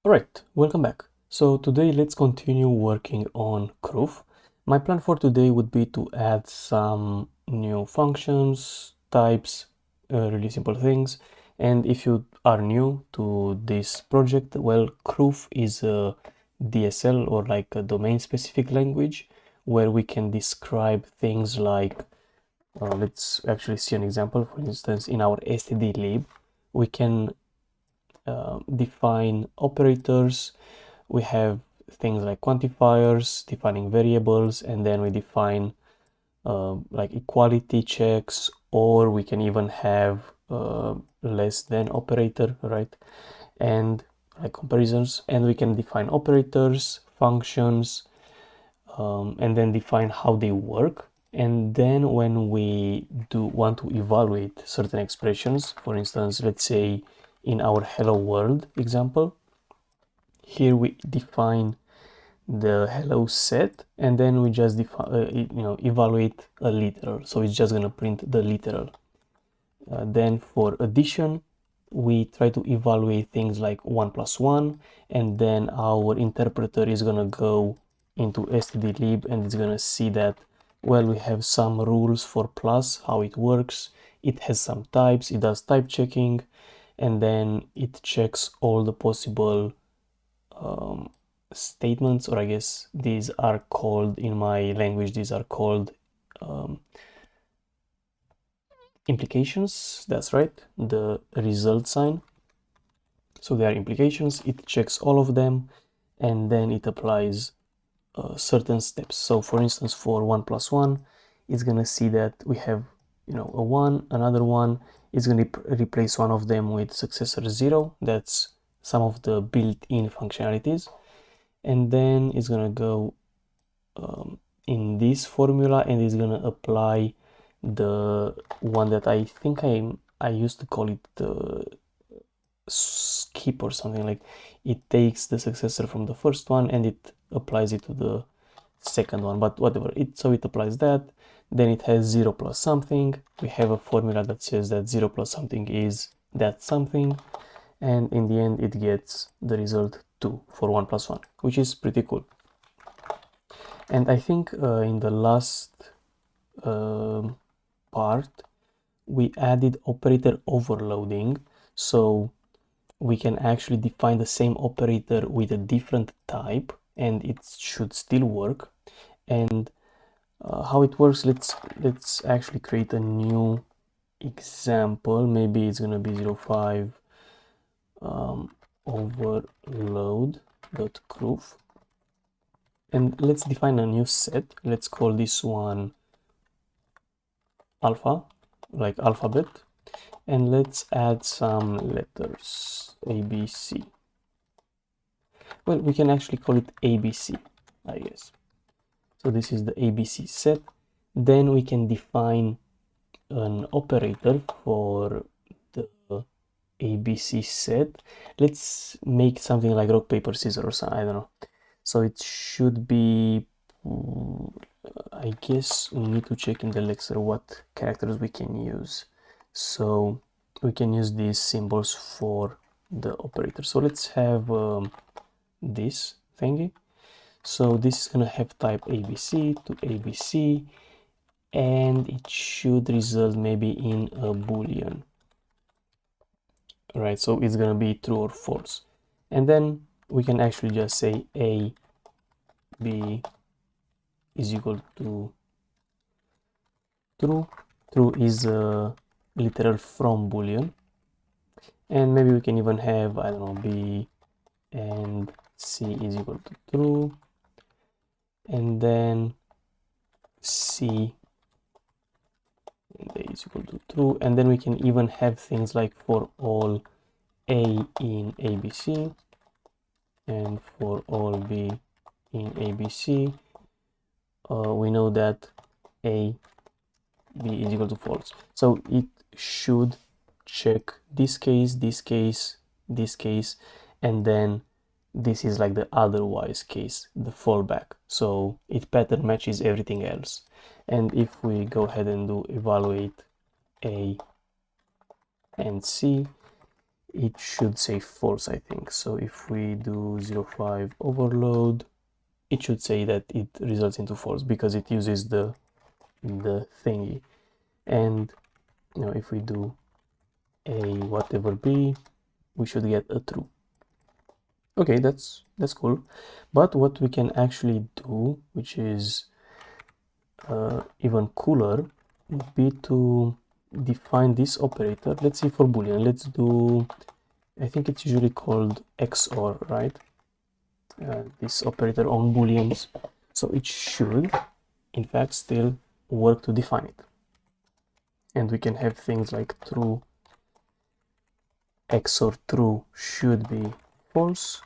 Alright, welcome back. So today let's continue working on Croof. My plan for today would be to add some new functions, types, really simple things. And if you are new to this project, well, Croof is a DSL or like a domain specific language where we can describe things like, let's actually see an example. For instance, in our stdlib, we can define operators. We have things like quantifiers, defining variables, and then we define like equality checks, or we can even have less than operator, right? And like comparisons, and we can define operators, functions, and then define how they work. And then when we do want to evaluate certain expressions, for instance, let's say in our hello world example, here we define the hello set, and then we just evaluate a literal, so it's just going to print the literal. Then for addition, we try to evaluate things like 1 plus 1, and then our interpreter is going to go into stdlib and it's going to see that, well, we have some rules for plus, how it works. It has some types, it does type checking, and then it checks all the possible statements, or I guess these are called, in my language, these are called implications. That's right, the result sign. So they are implications. It checks all of them, and then it applies certain steps. So for instance, for 1 plus 1, it's going to see that we have, a 1, another one. It's going to replace one of them with successor 0. That's some of the built-in functionalities. And then it's going to go in this formula, and it's going to apply the one that I think I used to call it the skip or something. Like, it takes the successor from the first one and it applies it to the second one, but whatever. So it applies that, then it has 0 plus something. We have a formula that says that 0 plus something is that something, and in the end it gets the result 2 for 1 plus 1, which is pretty cool. And I think in the last part we added operator overloading, so we can actually define the same operator with a different type and it should still work. And how it works, let's actually create a new example. Maybe it's gonna be 05 overload.croof, and let's define a new set. Let's call this one alpha, like alphabet, and let's add some letters, ABC. Well, we can actually call it ABC, I guess. So this is the ABC set. Then we can define an operator for the ABC set. Let's make something like rock, paper, scissors or something, I don't know. So it should be, I guess we need to check in the Lexer what characters we can use. So we can use these symbols for the operator. So let's have this thingy. So this is gonna have type ABC to ABC, and it should result maybe in a boolean. Right, so it's gonna be true or false. And then we can actually just say A, B is equal to true. True is a literal from boolean. And maybe we can even have, I don't know, B and C is equal to true, and then C and A is equal to true. And then we can even have things like for all A in ABC and for all B in ABC, we know that A, B is equal to false. So it should check this case, this case, this case, and then this is like the otherwise case, the fallback. So it pattern matches everything else. And if we go ahead and do evaluate A and C, it should say false, I think. So if we do 0.5 overload, it should say that it results into false because it uses the thingy. And if we do a whatever b, we should get a true. Okay, that's cool. But what we can actually do, which is even cooler, would be to define this operator. Let's see, for boolean, let's do, I think it's usually called XOR, right? This operator on booleans. So it should in fact still work to define it. And we can have things like true XOR true should be false,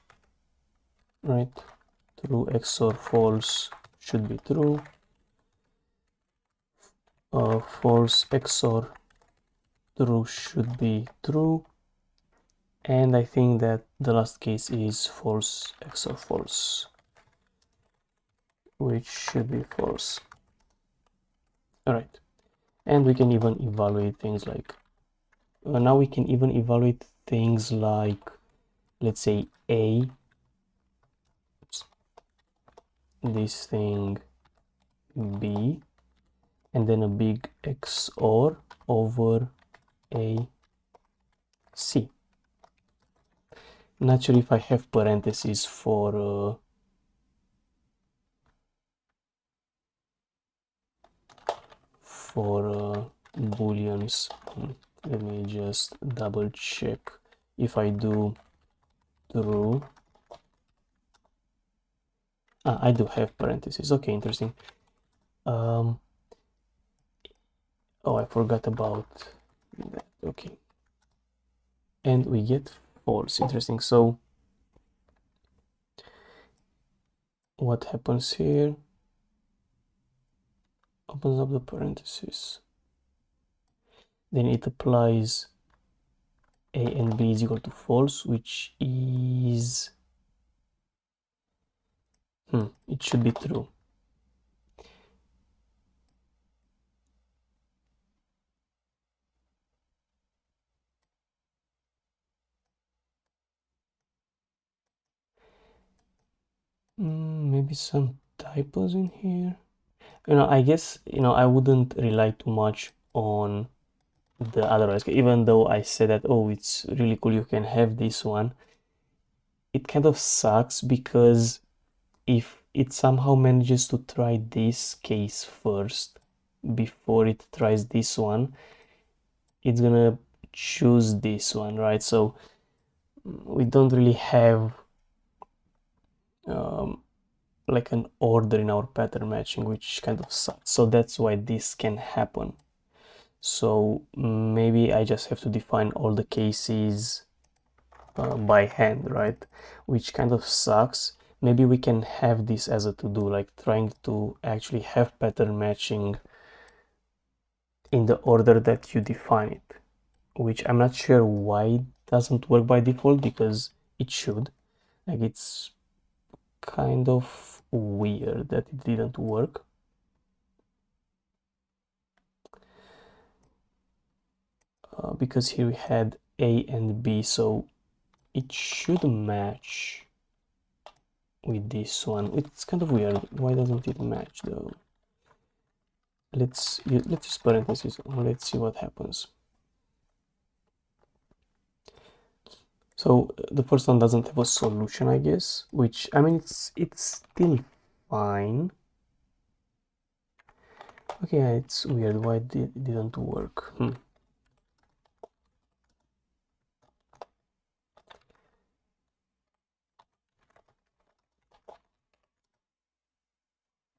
right? True XOR false should be true. False XOR true should be true. And I think that the last case is false XOR false, which should be false. All right. And we can even evaluate things like, now we can even evaluate things like, let's say A, this thing B, and then a big XOR over A, C. Not sure if I have parentheses for booleans. Let me just double check. If I do true, I do have parentheses. Okay, interesting. Oh, I forgot about that. Okay, and we get false. Interesting. So what happens here? Opens up the parentheses, then it applies A and B is equal to false, which is it should be true. Maybe some typos in here. I guess I wouldn't rely too much on the otherwise, even though I said that, oh, it's really cool, you can have this one. It kind of sucks because if it somehow manages to try this case first before it tries this one, it's gonna choose this one, right? So we don't really have like an order in our pattern matching, which kind of sucks. So that's why this can happen. So maybe I just have to define all the cases by hand, right? Which kind of sucks. Maybe we can have this as a to-do, like trying to actually have pattern matching in the order that you define it, which I'm not sure why it doesn't work by default, because it should. Like, it's kind of weird that it didn't work. Because here we had A and B, so it should match with this one. It's kind of weird. Why doesn't it match though? Let's use parentheses. Let's see what happens. So the first one doesn't have a solution, I guess, which, I mean, it's still fine. Okay, it's weird why it didn't work.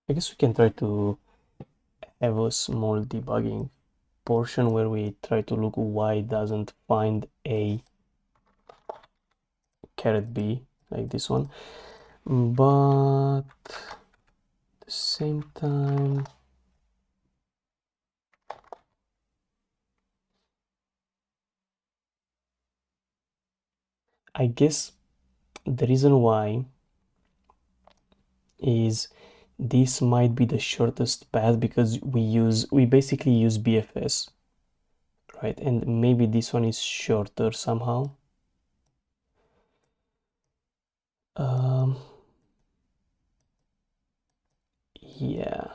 I guess we can try to have a small debugging portion where we try to look why it doesn't find A caret B, like this one, but at the same time I guess the reason why is this might be the shortest path, because we basically use BFS, right? And maybe this one is shorter somehow. Yeah,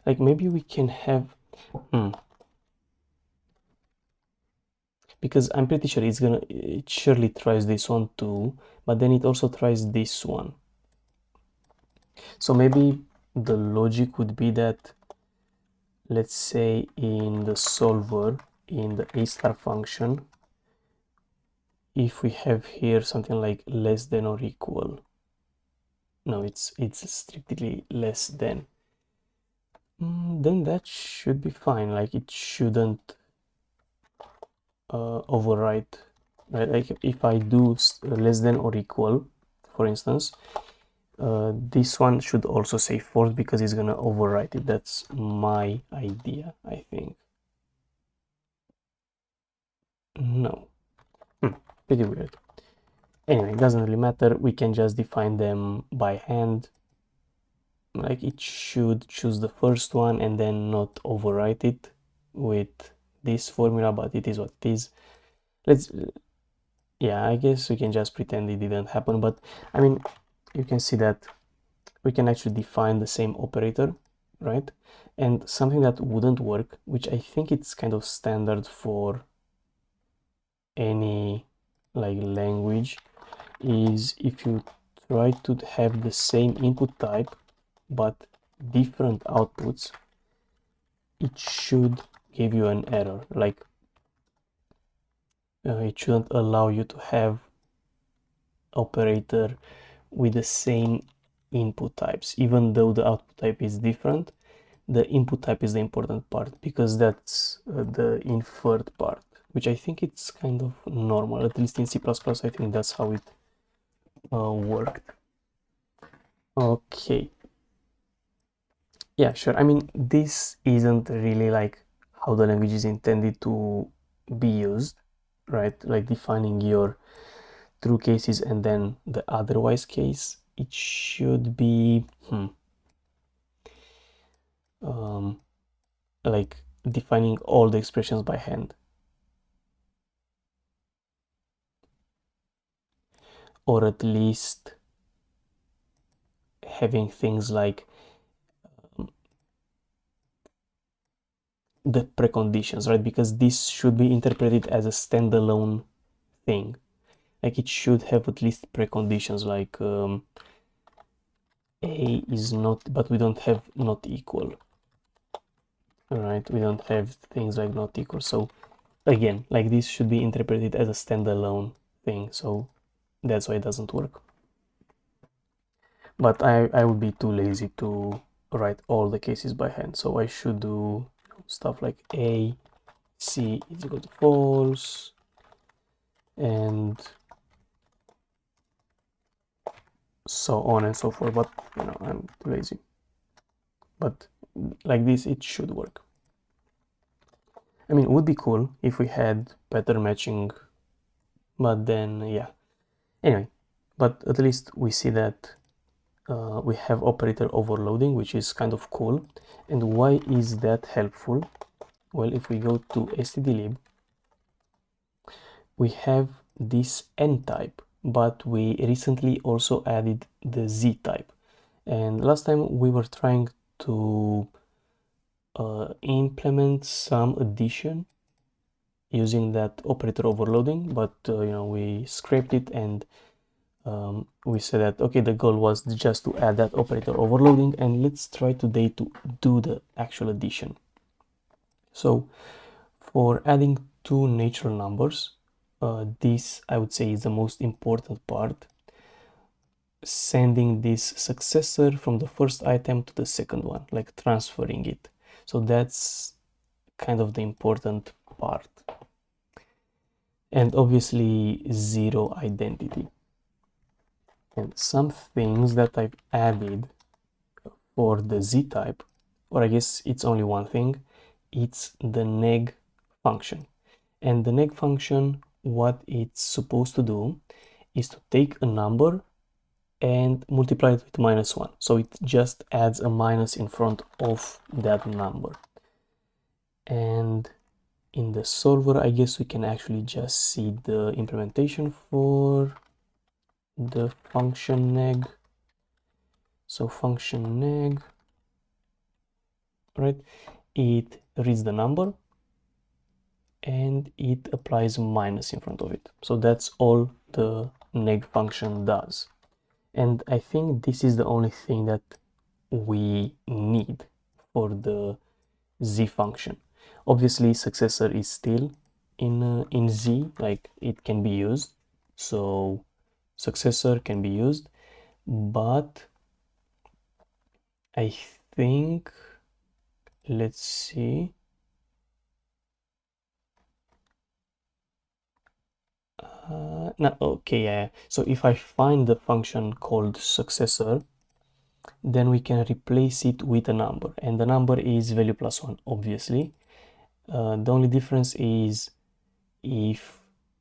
like maybe we can have because I'm pretty sure it surely tries this one too, but then it also tries this one. So maybe the logic would be that, let's say in the solver, in the a star function, if we have here something like less than or equal, no, it's strictly less than, then that should be fine. Like it shouldn't overwrite, right? Like if I do less than or equal, for instance, this one should also say false because it's gonna overwrite it. That's my idea, I think. No. Pretty weird. Anyway, it doesn't really matter. We can just define them by hand. Like it should choose the first one and then not overwrite it with this formula, but it is what it is. Yeah, I guess we can just pretend it didn't happen, but I mean, you can see that we can actually define the same operator, right? And something that wouldn't work, which I think it's kind of standard for any like language, is if you try to have the same input type but different outputs, it should give you an error. Like it shouldn't allow you to have operator with the same input types, even though the output type is different. The input type is the important part because that's the inferred part, which I think it's kind of normal, at least in C++. I think that's how it worked. Okay. Yeah, sure. I mean, this isn't really like how the language is intended to be used, right? Like defining your true cases and then the otherwise case. It should be like defining all the expressions by hand, or at least having things like the preconditions, right? Because this should be interpreted as a standalone thing. Like it should have at least preconditions like a is not, but we don't have not equal. All right, we don't have things like not equal. So again, like this should be interpreted as a standalone thing. So that's why it doesn't work. But I would be too lazy to write all the cases by hand. So I should do stuff like a, c is equal to false, and so on and so forth. But you know, I'm too lazy. But like this, it should work. I mean, it would be cool if we had better matching, but then yeah. Anyway, but at least we see that we have operator overloading, which is kind of cool. And why is that helpful? Well, if we go to stdlib, we have this n type, but we recently also added the z type. And last time we were trying to implement some addition using that operator overloading, but you know, we scraped it and we said that okay, the goal was just to add that operator overloading, and let's try today to do the actual addition. So for adding two natural numbers, this I would say is the most important part, sending this successor from the first item to the second one, like transferring it. So that's kind of the important part. And obviously zero identity. And some things that I've added for the z type, or I guess it's only one thing, it's the neg function. And the neg function, what it's supposed to do is to take a number and multiply it with -1. So it just adds a minus in front of that number. And in the solver, I guess we can actually just see the implementation for the function neg. So function neg, right? It reads the number and it applies minus in front of it. So that's all the neg function does. And I think this is the only thing that we need for the z function. Obviously, successor is still in z, like it can be used. So successor can be used, but I think, let's see. No, okay, yeah. So if I find the function called successor, then we can replace it with a number, and the number is value plus 1, obviously. The only difference is if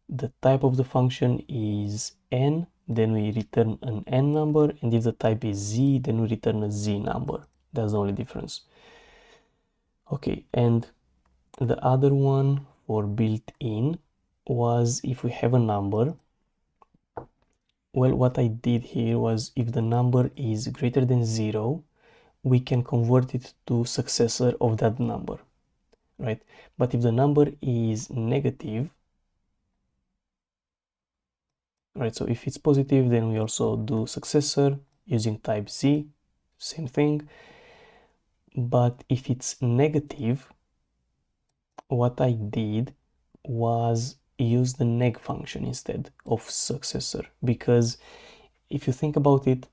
the type of the function is n, then we return an n number, and if the type is z, then we return a z number. That's the only difference. Okay, and the other one for built-in was if we have a number. Well, what I did here was if the number is greater than 0, we can convert it to successor of that number, right? But if the number is negative, right, so if it's positive, then we also do successor using type z, same thing. But if it's negative, what I did was use the neg function instead of successor, because if you think about it,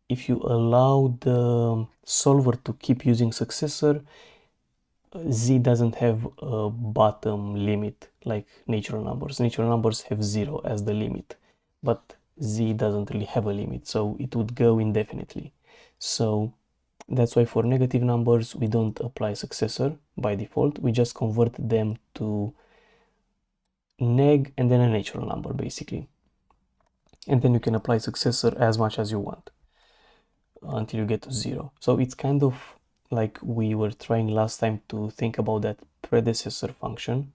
if you allow the solver to keep using successor, z doesn't have a bottom limit like natural numbers. Natural numbers have 0 as the limit, but z doesn't really have a limit, so it would go indefinitely. So that's why for negative numbers we don't apply successor by default, we just convert them to neg and then a natural number basically, and then you can apply successor as much as you want until you get to 0. So it's kind of like we were trying last time to think about that predecessor function.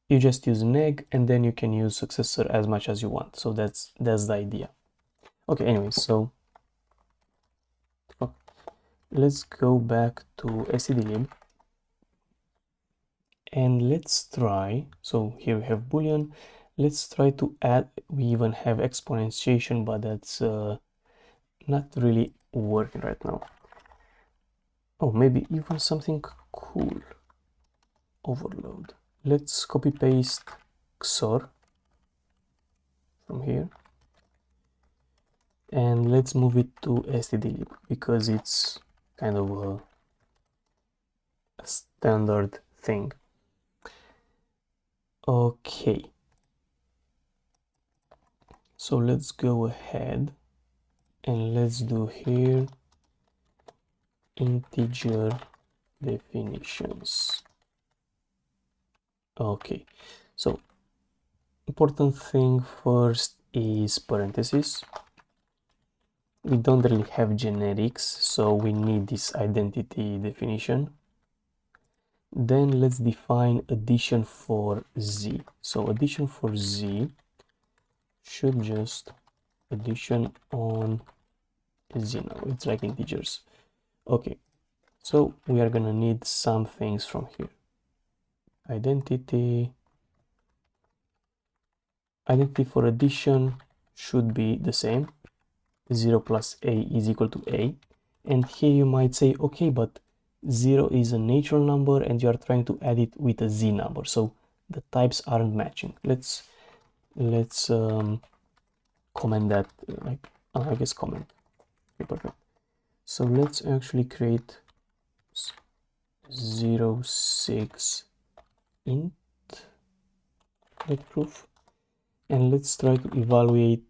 You just use neg and then you can use successor as much as you want. So that's the idea. Okay, anyway, so let's go back to stdlib and let's try. So here we have boolean. Let's try to add, we even have exponentiation, but that's not really working right now. Oh, maybe even something cool. Overload. Let's copy paste XOR from here and let's move it to stdlib because it's kind of a standard thing. Okay, so let's go ahead and let's do here integer definitions. Okay, so important thing first is parentheses. We don't really have generics, so we need this identity definition. Then let's define addition for z. So addition for z should just addition on z. Now it's like integers. Okay, so we are gonna need some things from here. Identity for addition should be the same. 0 plus a is equal to a. And here you might say, okay, but 0 is a natural number and you are trying to add it with a z number, so the types aren't matching. Let's comment that, like, I guess comment. Okay, perfect. So let's actually create 06 int Croof, and let's try to evaluate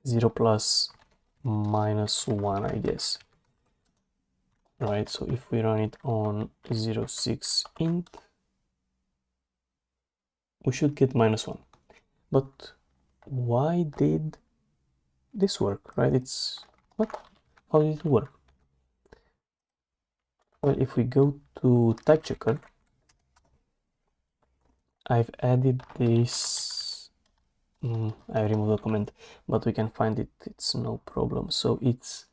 0 plus minus 1, I guess. Right, so if we run it on 06 int, we should get minus 1. But why did this work, right? It's what? How did it work? Well, if we go to type checker, I've added this. I removed the comment, but we can find it. It's no problem. So it's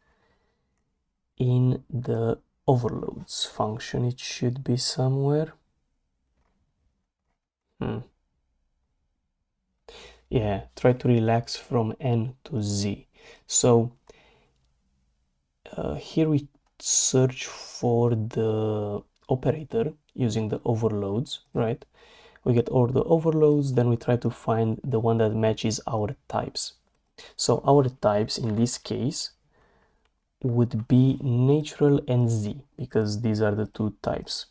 in the overloads function. It should be somewhere. Yeah, try to relax from N to Z. So here we search for the operator using the overloads, right? We get all the overloads, then we try to find the one that matches our types. So our types in this case would be natural and Z, because these are the two types,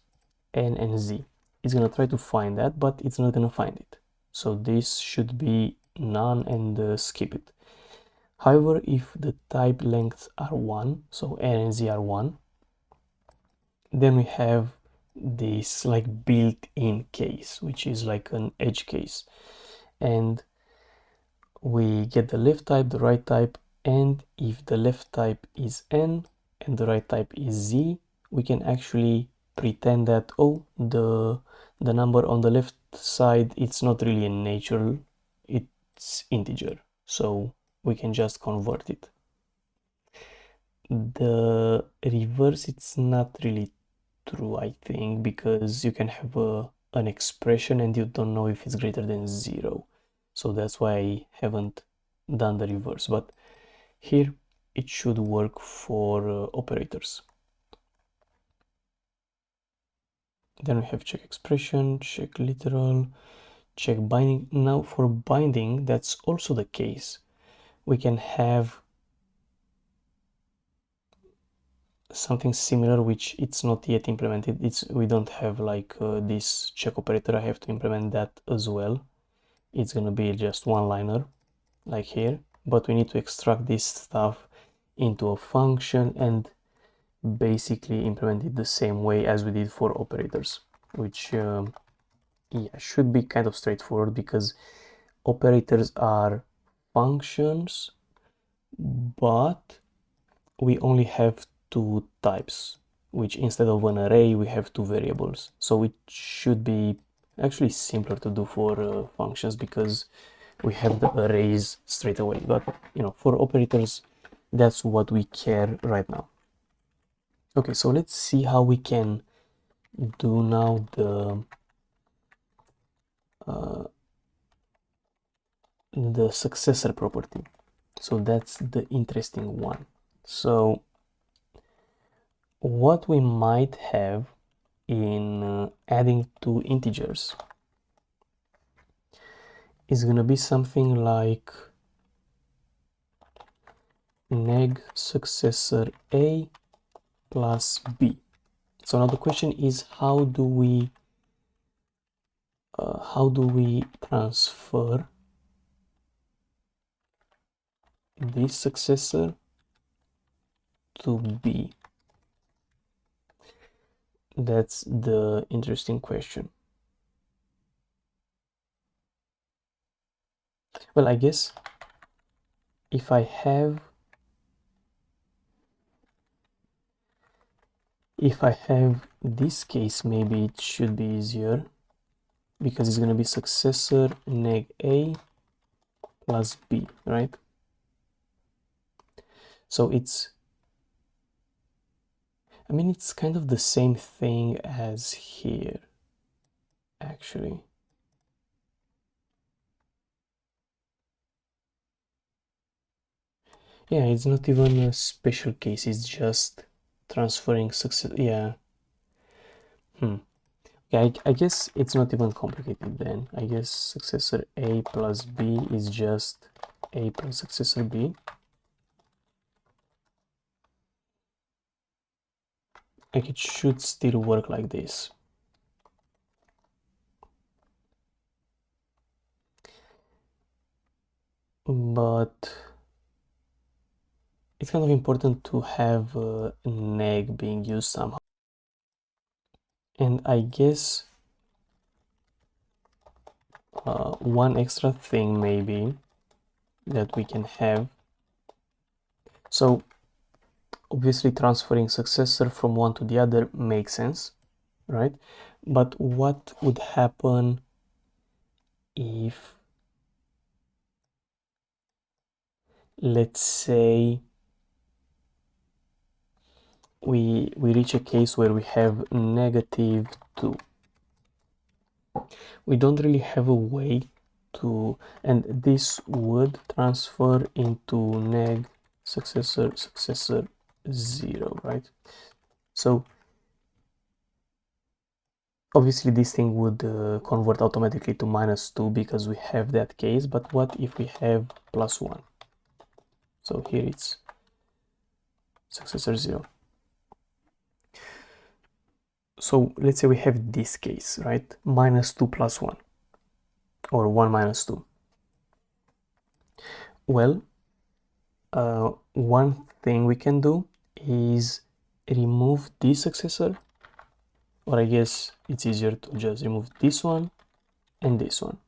N and Z. It's gonna try to find that, but it's not gonna find it. So this should be none and skip it. However, if the type lengths are 1, so N and Z are 1, then we have this like built-in case, which is like an edge case. And we get the left type, the right type, and if the left type is N and the right type is Z, we can actually pretend that, oh, the number on the left side, it's not really a natural, it's integer. So we can just convert it. The reverse, it's not really true, I think, because you can have an expression and you don't know if it's greater than 0. So that's why I haven't done the reverse. But here it should work for operators. Then we have check expression, check literal, check binding. Now for binding, that's also the case. We can have something similar, which it's not yet implemented. We don't have like this check operator. I have to implement that as well. It's gonna be just one liner like here, but we need to extract this stuff into a function and basically implement it the same way as we did for operators, which yeah, should be kind of straightforward, because operators are functions, but we only have two types, which instead of an array we have two variables. So it should be actually simpler to do for functions, because we have the arrays straight away. But for operators, that's what we care right now. Okay, so let's see how we can do now the successor property. So that's the interesting one. So what we might have in adding two integers is going to be something like neg successor A plus B. So now the question is, how do we transfer this successor to B? That's the interesting question. Well, I guess if I have this case, maybe it should be easier, because it's going to be successor neg A plus B, right? So it's kind of the same thing as here, actually. Yeah, it's not even a special case, it's just transferring success. Yeah. Yeah, I guess it's not even complicated then. I guess successor A plus B is just A plus successor B. Like, it should still work like this. But it's kind of important to have neg being used somehow. And I guess one extra thing maybe that we can have. So obviously transferring successor from one to the other makes sense, right? But what would happen if, let's say, we reach a case where we have -2. We don't really have a way to, and this would transfer into neg successor 0, right? So obviously this thing would convert automatically to -2 because we have that case, but what if we have +1? So here it's successor 0. So let's say we have this case, right? -2 + 1, or 1 - 2. Well, one thing we can do is remove this successor, or I guess it's easier to just remove this one and this one.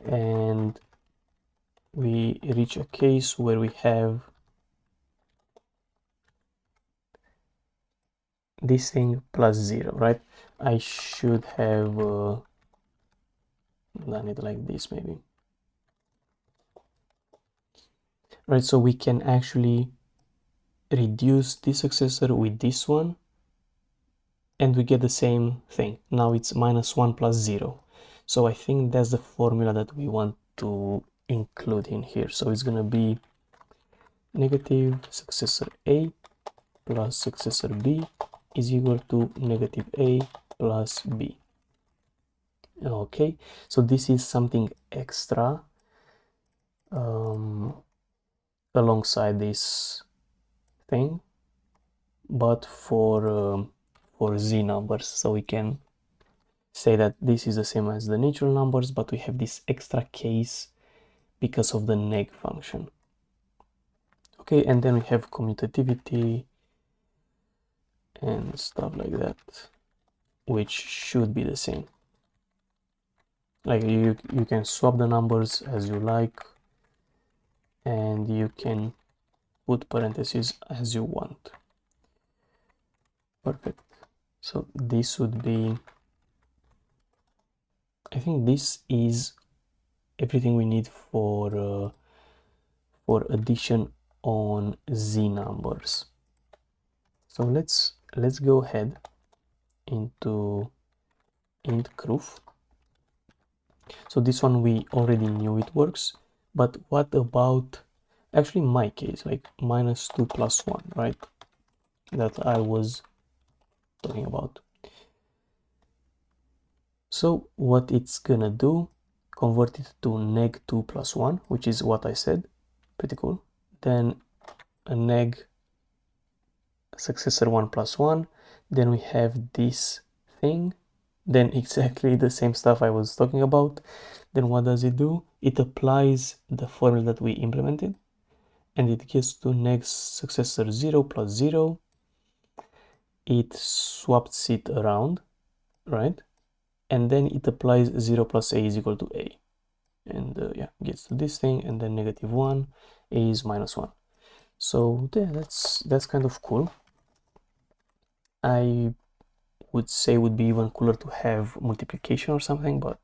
And we reach a case where we have this thing +0, right? I should have done it like this maybe. Right, so we can actually reduce this successor with this one and we get the same thing. Now it's -1 + 0. So I think that's the formula that we want to include in here. So it's gonna be negative successor A plus successor B is equal to -A plus B. Okay, so this is something extra alongside this thing, but for z numbers. So we can say that this is the same as the natural numbers, but we have this extra case because of the neg function. Okay, and then we have commutativity and stuff like that, which should be the same. Like you can swap the numbers as you like, and you can put parentheses as you want. Perfect. So this would be, I think this is everything we need for addition on z numbers. So let's go ahead into int Croof. So this one we already knew it works, but what about actually my case, like -2 + 1, right? That I was talking about. So what it's gonna do, convert it to -2 + 1, which is what I said. Pretty cool. Then a neg successor 1 + 1. Then we have this thing. Then exactly the same stuff I was talking about. Then what does it do? It applies the formula that we implemented, and it gets to neg successor 0 + 0. It swaps it around, right? And then it applies 0 + a is equal to a. And yeah, gets to this thing, and then -1, a is -1. So yeah, that's kind of cool. I would say it would be even cooler to have multiplication or something, but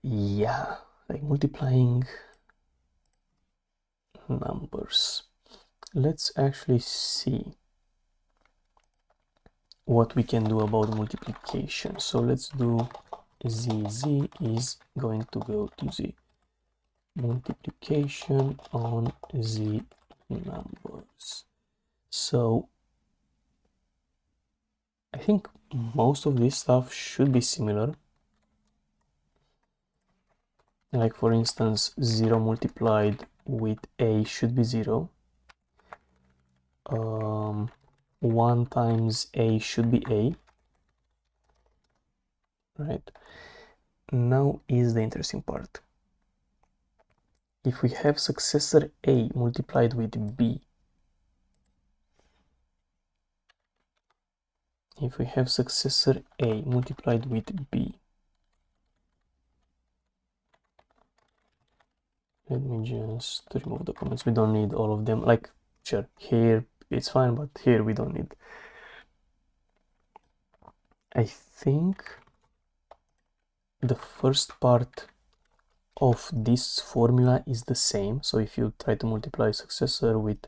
yeah, like multiplying numbers. Let's actually see what we can do about multiplication. So let's do z is going to go to z. Multiplication on z numbers. So I think most of this stuff should be similar. Like for instance, 0 multiplied with a should be 0. 1 times a should be a. Right? Now is the interesting part. If we have successor a multiplied with b, if we have successor a multiplied with b, let me just remove the comments. We don't need all of them. Like, sure, here it's fine, but here we don't need. I think the first part of this formula is the same. So if you try to multiply successor with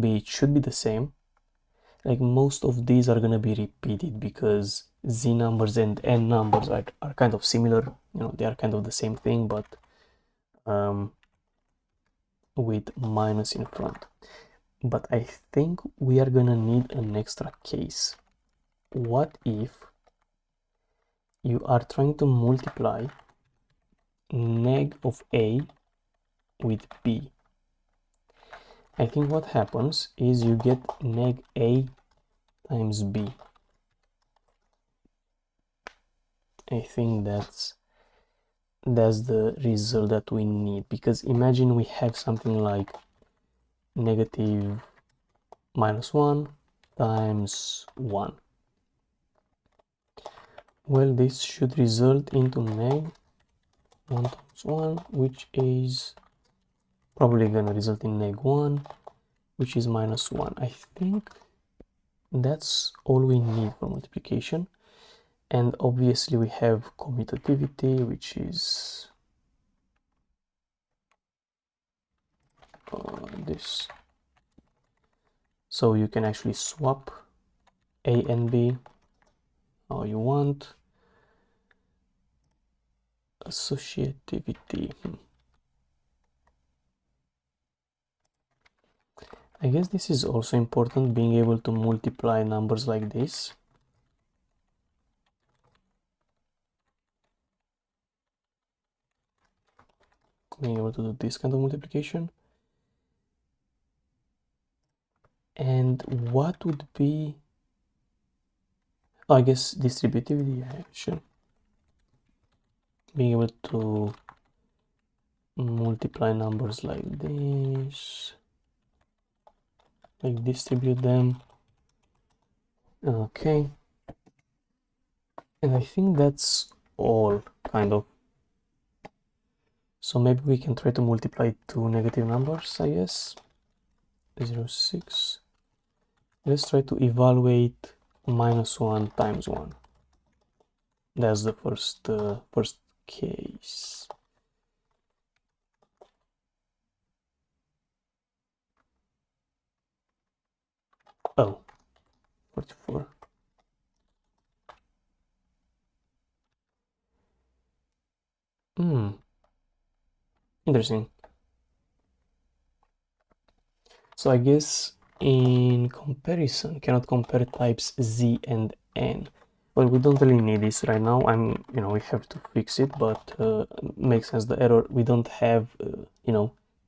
b, it should be the same. Like most of these are gonna be repeated because z numbers and n numbers are kind of similar, they are kind of the same thing, but with minus in front. But I think we are gonna need an extra case. What if you are trying to multiply neg of a with b? I think what happens is you get neg a times b. I think that's the result that we need, because imagine we have something like negative minus 1 times 1. Well, this should result into neg 1 times 1, which is probably gonna result in neg 1, which is minus 1. I think that's all we need for multiplication. And obviously we have commutativity, which is this. So you can actually swap a and b how you want. Associativity. I guess this is also important, being able to multiply numbers like this. Being able to do this kind of multiplication. And what would be, I guess distributivity, yeah, sure. Being able to multiply numbers like this, like distribute them. Okay. And I think that's all, kind of. So maybe we can try to multiply two negative numbers, I guess. 0, 6. Let's try to evaluate minus 1 times 1. That's the first case. Oh, 44. Interesting. So I guess in comparison, cannot compare types z and n. Well, we don't really need this right now. We have to fix it, but makes sense. The error, we don't have,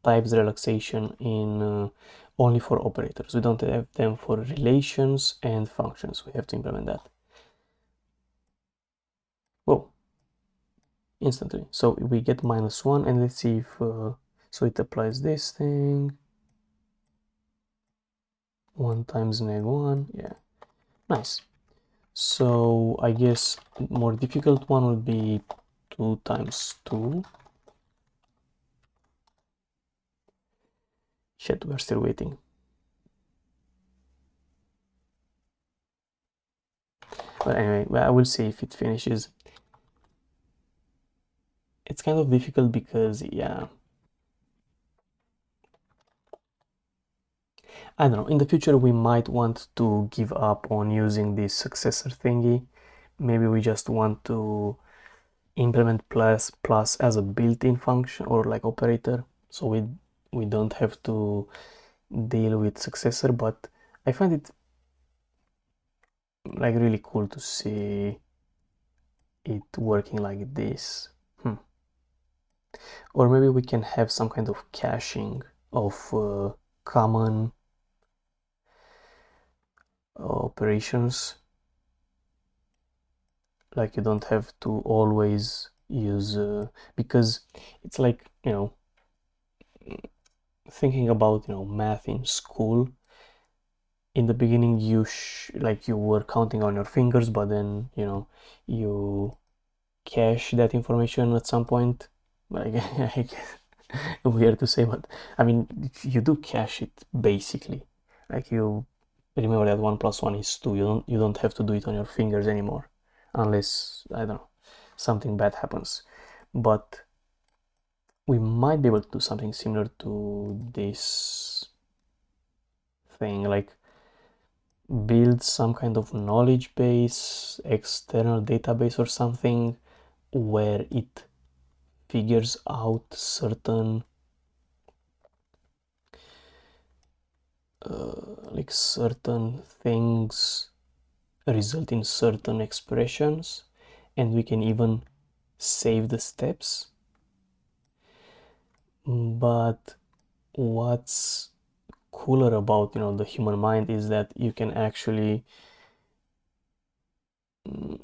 types relaxation in only for operators. We don't have them for relations and functions. We have to implement that. Whoa, instantly. So we get minus 1, and let's see if, so it applies this thing. 1 times neg 1, yeah, nice. So I guess more difficult one would be 2 times 2. Shit, we're still waiting. But anyway, I will see if it finishes. It's kind of difficult because, yeah, I don't know, in the future we might want to give up on using this successor thingy. Maybe we just want to implement plus as a built-in function or like operator, so we don't have to deal with successor. But I find it like really cool to see it working like this. Or maybe we can have some kind of caching of common operations, like you don't have to always use because it's like, thinking about math in school. In the beginning you were counting on your fingers, but then you cache that information at some point. Like, I guess weird to say, but I mean, you do cache it basically. Like, you remember that 1 plus 1 is 2. You don't have to do it on your fingers anymore, unless, I don't know, something bad happens. But we might be able to do something similar to this thing, like build some kind of knowledge base, external database or something where it figures out certain like certain things result in certain expressions, and we can even save the steps. But what's cooler about the human mind is that you can actually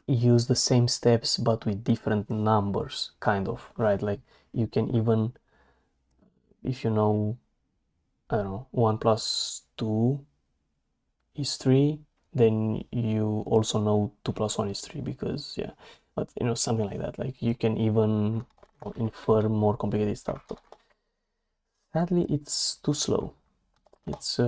use the same steps but with different numbers, kind of, right? Like you can even, if you know, I don't know, 1 plus 2 is 3, then you also know 2 plus 1 is 3, because yeah, but something like that. Like you can even infer more complicated stuff, but sadly it's too slow. It's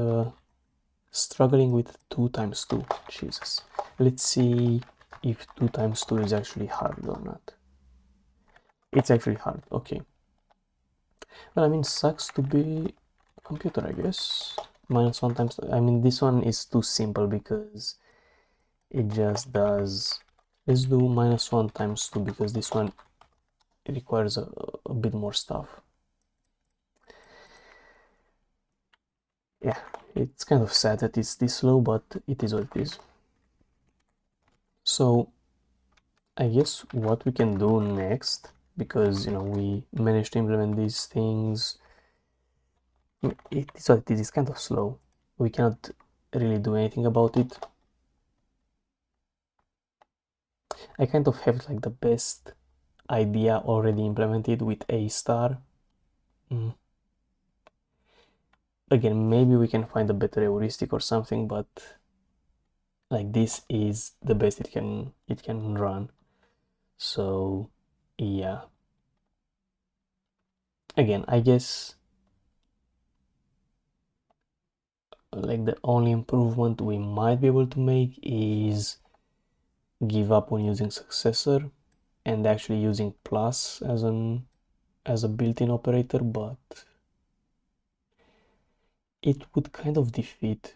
struggling with 2 times 2. Jesus. Let's see if 2 times 2 is actually hard or not. It's actually hard. Okay. Well, I mean, sucks to be a computer, I guess. Minus 1 times... I mean, this one is too simple because it just does... Let's do minus 1 times 2 because this one requires a bit more stuff. Yeah, it's kind of sad that it's this slow, but it is what it is. So I guess what we can do next, because we managed to implement these things, it is what it is. It's kind of slow. We cannot really do anything about it. I kind of have like the best idea already implemented with A star. Again, maybe we can find a better heuristic or something, but like this is the best it can run. So yeah, again, I guess like the only improvement we might be able to make is give up on using successor and actually using plus as a built-in operator, but it would kind of defeat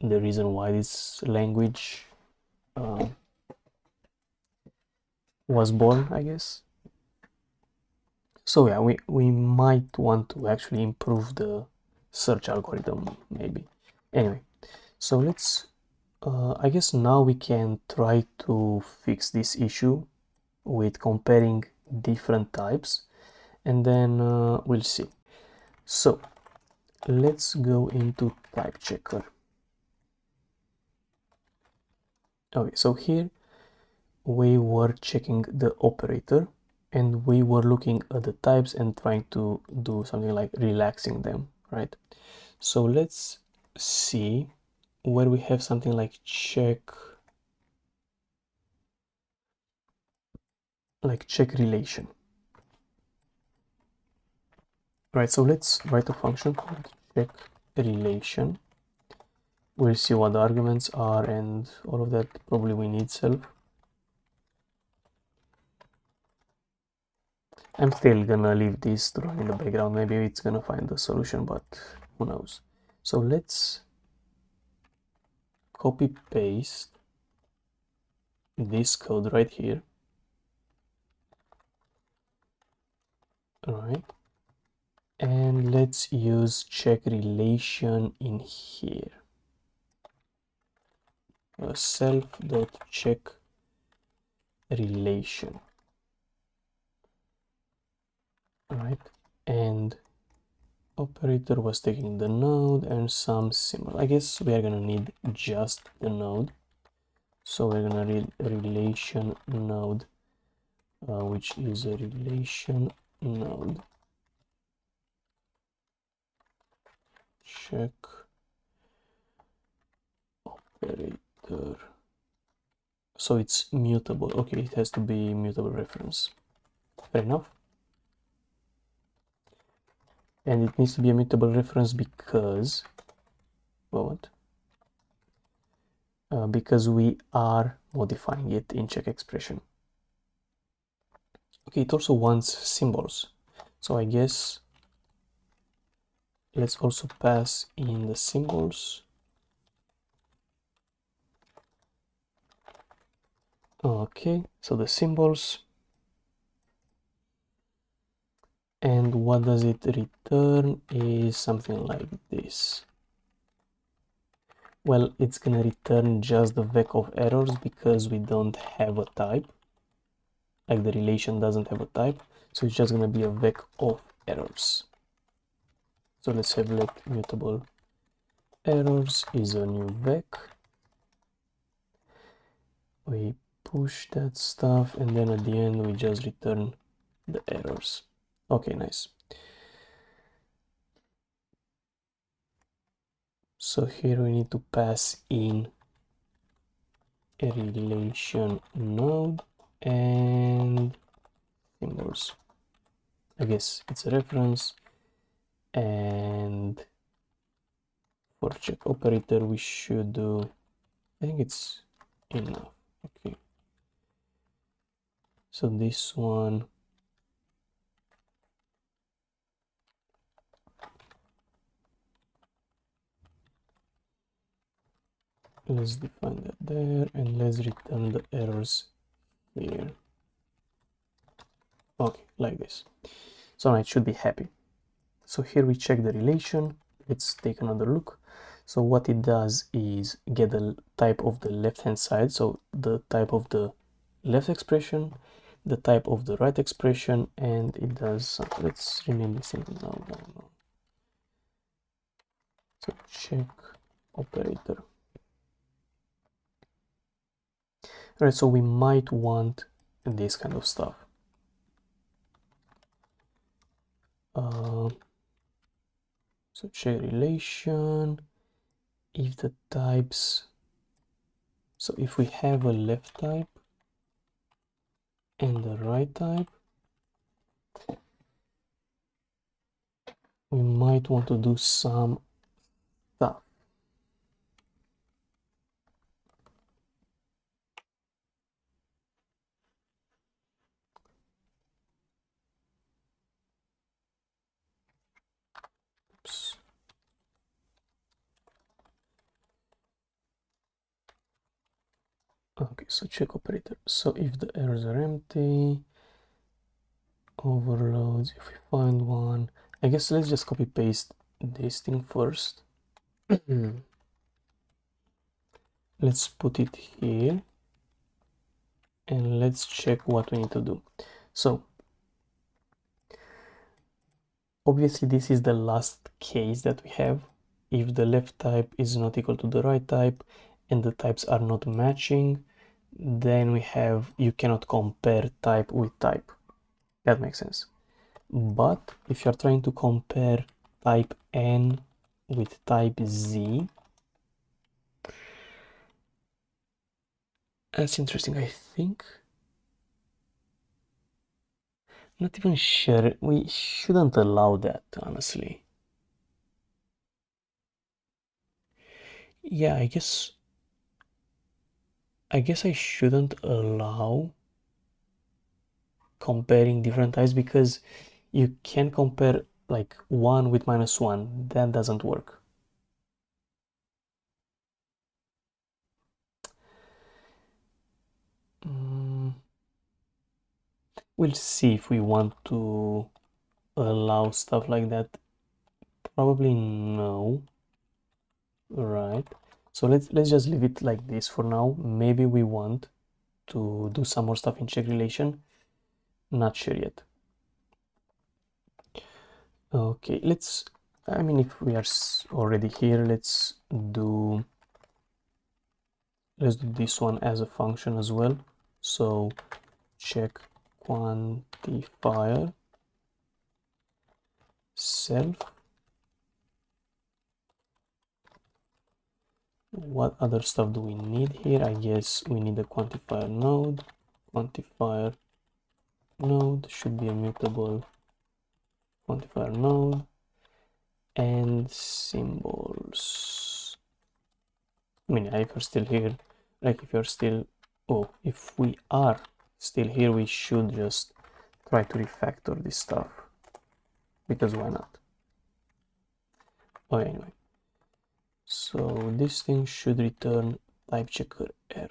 the reason why this language was born, I guess. So yeah, we might want to actually improve the search algorithm, maybe. Anyway, so let's I guess now we can try to fix this issue with comparing different types, and then we'll see. So let's go into type checker. Okay, so here we were checking the operator and we were looking at the types and trying to do something like relaxing them, right? So let's see where we have something like check relation. Right, so let's write a function called check relation. We'll see what the arguments are and all of that. Probably we need self. I'm still gonna leave this to run in the background. Maybe it's gonna find the solution, but who knows. So let's copy paste this code right here. All right, and let's use check relation in here. Self.check relation. All right, and operator was taking the node and some symbol. I guess we are gonna need just the node, so we're gonna read relation node, which is a relation node check operator. So it's mutable. Okay, it has to be mutable reference. Fair enough. And it needs to be a mutable reference because, well, what? Because we are modifying it in check expression. Okay, it also wants symbols. So I guess let's also pass in the symbols. Okay, so the symbols. And what does it return is something like this. Well, it's gonna return just the vec of errors because we don't have a type. Like the relation doesn't have a type, so it's just gonna be a vec of errors. So let's have let mutable errors is a new vec. We push that stuff and then at the end we just return the errors. Okay, nice. So here we need to pass in a relation node and symbols. I guess it's a reference, and for check operator we should do, I think it's enough. Okay, so this one, let's define that there and let's return the errors here. Okay, like this. So now it should be happy. So here we check the relation. Let's take another look. So what it does is get the type of the left hand side, so the type of the left expression, the type of the right expression, and it does something. Let's rename this thing now. So check operator. All right, so we might want this kind of stuff. So check relation, if the types, so if we have a left type and the right type, we might want to do some stuff. Oops. Okay, so check operator. So if the errors are empty, overloads, if we find one, I guess let's just copy paste this thing first. Let's put it here and let's check what we need to do. So obviously this is the last case that we have. If the left type is not equal to the right type and the types are not matching, then we have, you cannot compare type with type. That makes sense. But if you're trying to compare type N with type Z, that's interesting. I think, not even sure, we shouldn't allow that, honestly. Yeah, I guess I shouldn't allow comparing different types because you can compare like 1 with -1. That doesn't work. We'll see if we want to allow stuff like that. Probably no. Right. So let's just leave it like this for now. Maybe we want to do some more stuff in check relation. Not sure yet. Okay, let's, I mean, if we are already here, let's do this one as a function as well. So check quantifier self. What other stuff do we need here? I guess we need a quantifier node. Quantifier node should be a mutable quantifier node, and symbols. I mean, if you're still here, like if you're still, oh, if we are still here, we should just try to refactor this stuff, because why not? Oh, anyway. So this thing should return type checker error.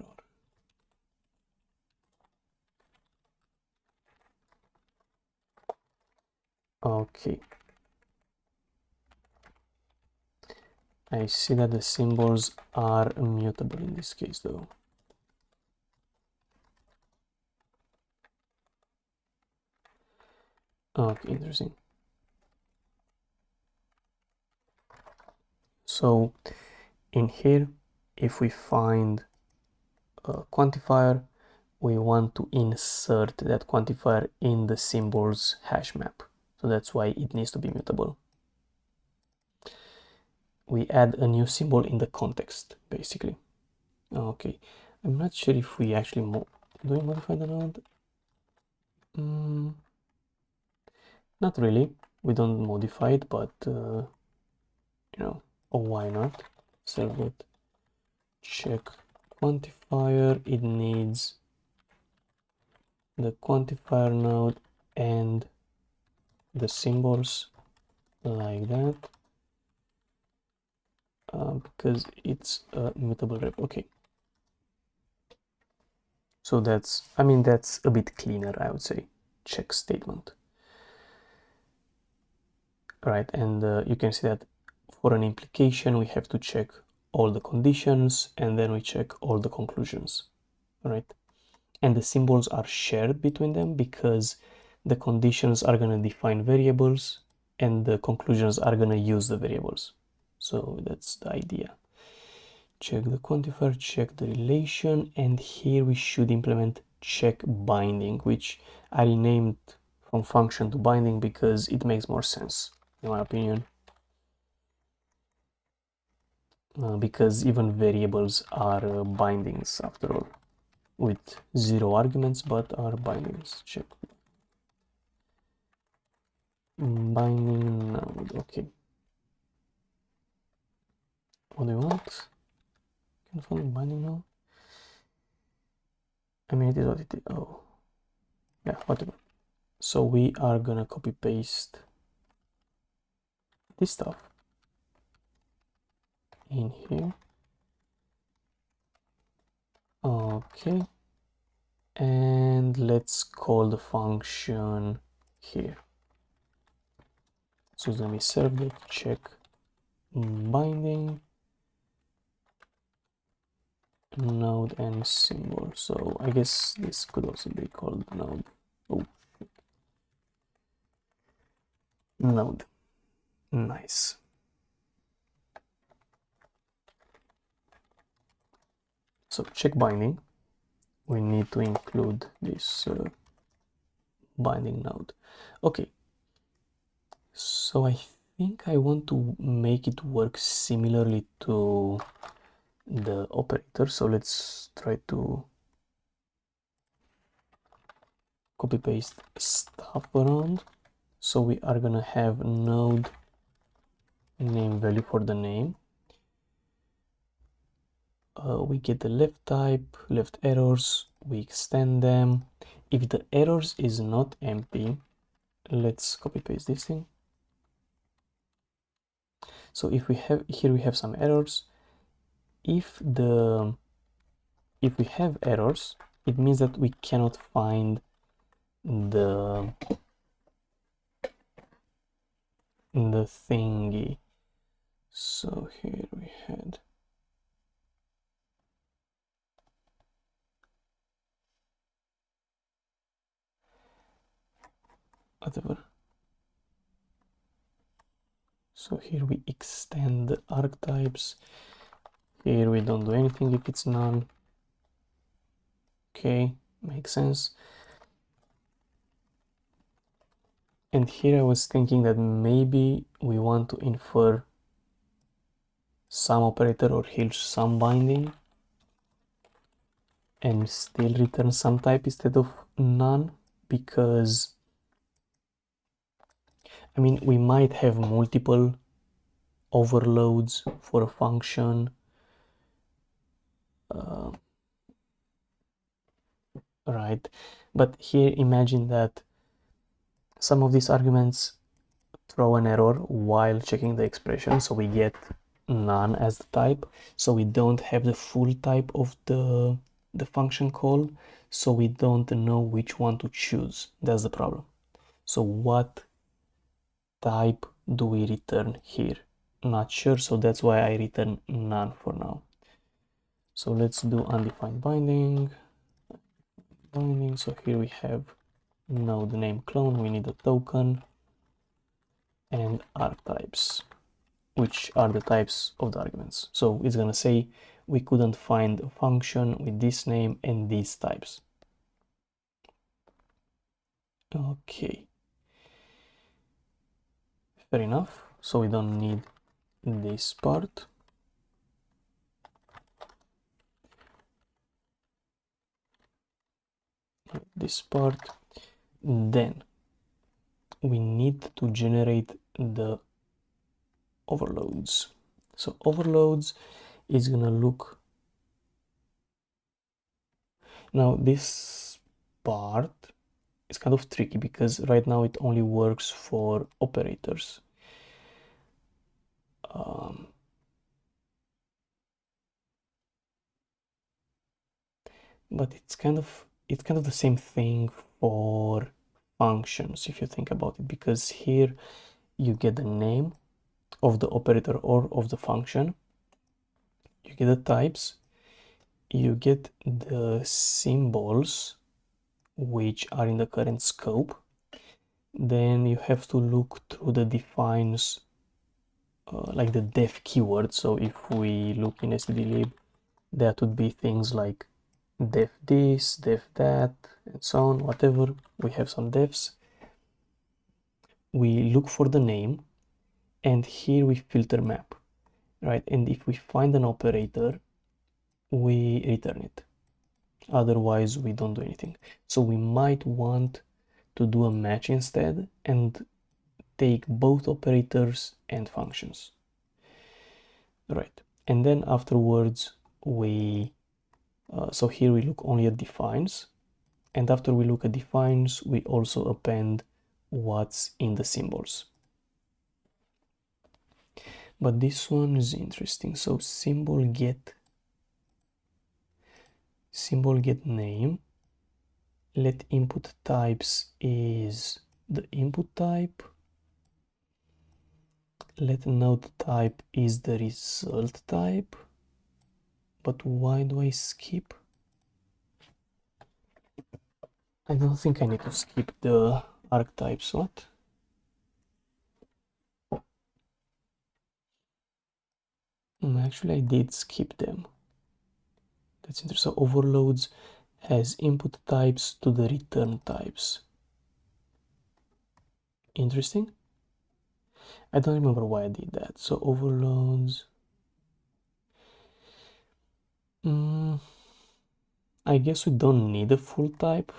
Okay. I see that the symbols are mutable in this case though. Okay, interesting. So in here, if we find a quantifier, we want to insert that quantifier in the symbol's hash map. So that's why it needs to be mutable. We add a new symbol in the context, basically. Okay, I'm not sure if we actually do we modify the node? Not really. We don't modify it, but you know, oh, why not? Servlet check quantifier. It needs the quantifier node and the symbols like that, because it's a mutable rep. Okay. So that's, I mean, that's a bit cleaner, I would say. Check statement. Right, and you can see that for an implication, we have to check all the conditions and then we check all the conclusions, right? And the symbols are shared between them because the conditions are going to define variables and the conclusions are going to use the variables. So that's the idea. Check the quantifier, check the relation, and here we should implement check binding, which I renamed from function to binding because it makes more sense, in my opinion. Because even variables are bindings after all, with 0 arguments, but are bindings. Check binding node. Okay. What do you want? Can find binding node? I mean, it is what it is. Oh, yeah, whatever. So we are gonna copy paste this stuff in here. Okay, and let's call the function here. So let me servlet check binding node and symbol. So I guess this could also be called node. Oh, node. Nice. So check binding. We need to include this binding node. Okay. So I think I want to make it work similarly to the operator. So let's try to copy paste stuff around. So we are gonna have node name value for the name. We get the left type, left errors, we extend them. If the errors is not empty, let's copy paste this thing. So if we have here, we have some errors. If we have errors, it means that we cannot find the thingy. So here we had whatever. So here we extend the archetypes. Here we don't do anything if it's none. Okay, makes sense. And here I was thinking that maybe we want to infer some operator or here some binding and still return some type instead of none, because I mean, we might have multiple overloads for a function. Right, but here imagine that some of these arguments throw an error while checking the expression, so we get none as the type, so we don't have the full type of the function call, so we don't know which one to choose. That's the problem. So what type do we return here? Not sure, so that's why I return none for now. So let's do undefined binding. So here we have node name clone, we need a token, and archetypes, which are the types of the arguments. So it's gonna say we couldn't find a function with this name and these types. Okay, fair enough. So we don't need this part. This part. Then we need to generate the overloads. So overloads is gonna look, now this part is kind of tricky because right now it only works for operators. But it's kind of the same thing for functions if you think about it, because here you get the name of the operator or of the function, you get the types, you get the symbols which are in the current scope, then you have to look through the defines, like the def keyword. So if we look in stdlib, that would be things like def this, def that, and so on, whatever. We have some defs. We look for the name, and here we filter map, right? And if we find an operator, we return it. Otherwise, we don't do anything. So we might want to do a match instead and take both operators and functions, right? And then afterwards, so here we look only at defines, and after we look at defines, we also append what's in the symbols. But this one is interesting. So symbol get name, let input types is the input type, let node type is the result type. But why do I skip? I don't think I need to skip the archetypes. What? Actually, I did skip them. That's interesting. So overloads has input types to the return types. Interesting. I don't remember why I did that. So overloads. I guess we don't need a full type,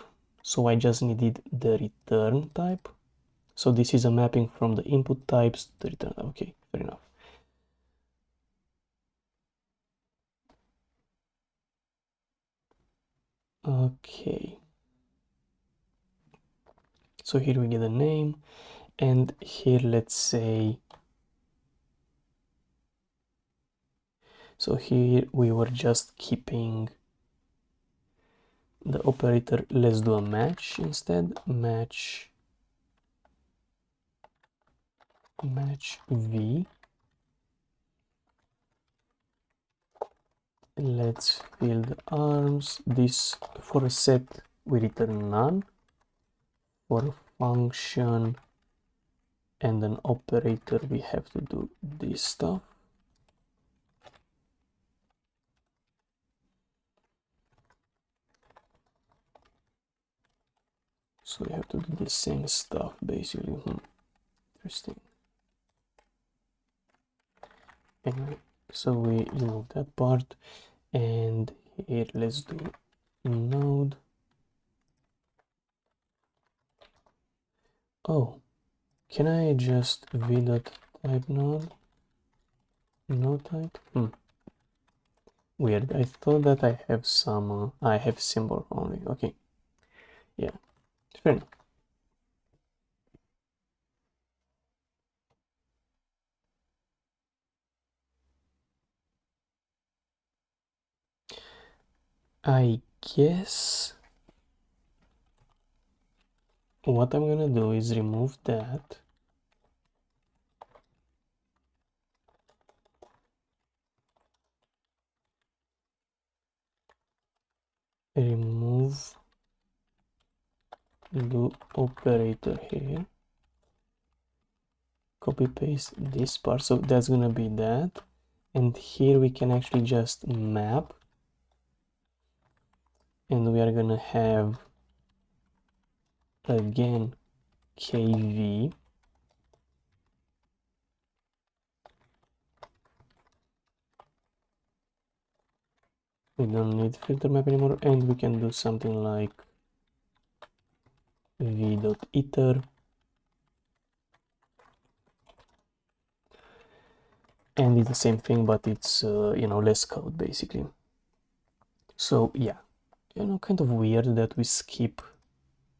so I just needed the return type. So this is a mapping from the input types to the return type. Okay, fair enough. Okay. So here we get a name, and here let's say, so here we were just keeping the operator. Let's do a match instead. Match v. Let's fill the arms. This, for a set we return none, for a function and an operator we have to do this stuff. So we have to do the same stuff basically. Interesting. Anyway, so we remove that part, and here let's do node. Oh, can I just v.type node? No type? Weird. I thought that I have some, I have symbol only. Okay. Yeah, fair enough. I guess what I'm gonna do is remove that. Remove the operator here. Copy paste this part, so that's gonna be that. And here we can actually just map, and we are gonna have again kv. We don't need filter map anymore, and we can do something like v.iter, and it's the same thing, but it's less code basically. So yeah, kind of weird that we skip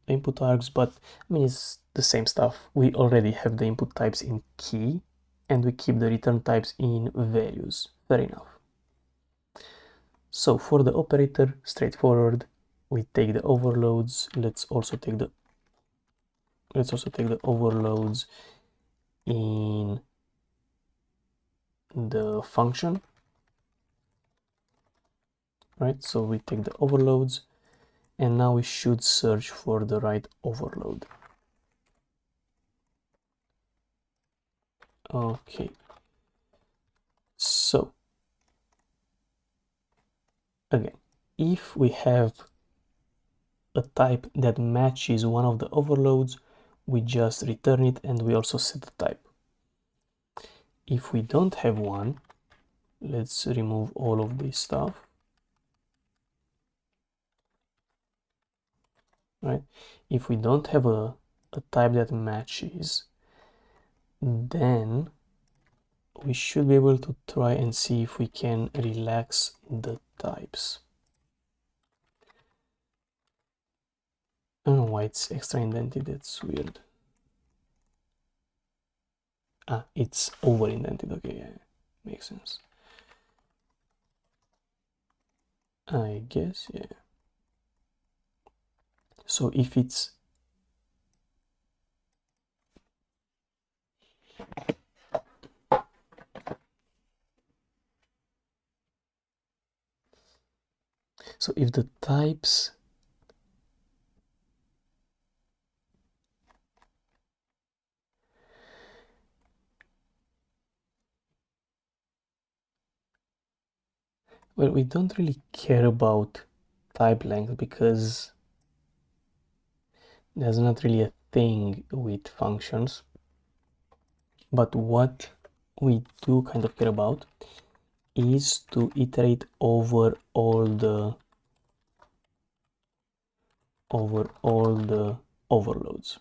the input args, but I mean it's the same stuff. We already have the input types in key, and we keep the return types in values. Fair enough. So for the operator, straightforward. We take the overloads. Let's also take the overloads in the function, right? So we take the overloads, and now we should search for the right overload. Okay, so again, if we have a type that matches one of the overloads, we just return it, and we also set the type. If we don't have one, let's remove all of this stuff, right? If we don't have a type that matches, then we should be able to try and see if we can relax the types. I don't know why it's extra indented, that's weird. Ah, it's over indented, okay, yeah, makes sense. I guess, yeah. So if it's so if the types well, we don't really care about type length because there's not really a thing with functions. But what we do kind of care about is to iterate over all the overloads,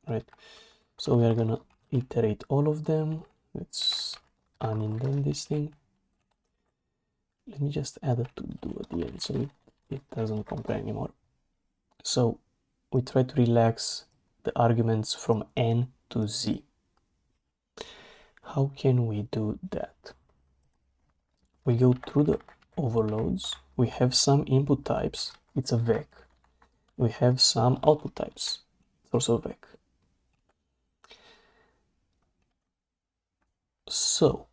right? So we are gonna iterate all of them. Let's unindent this thing. Let me just add a to do at the end so it doesn't compare anymore. So we try to relax the arguments from n to z. How can we do that? We go through the overloads. We have some input types. It's a vec. We have some output types. It's also a vec. So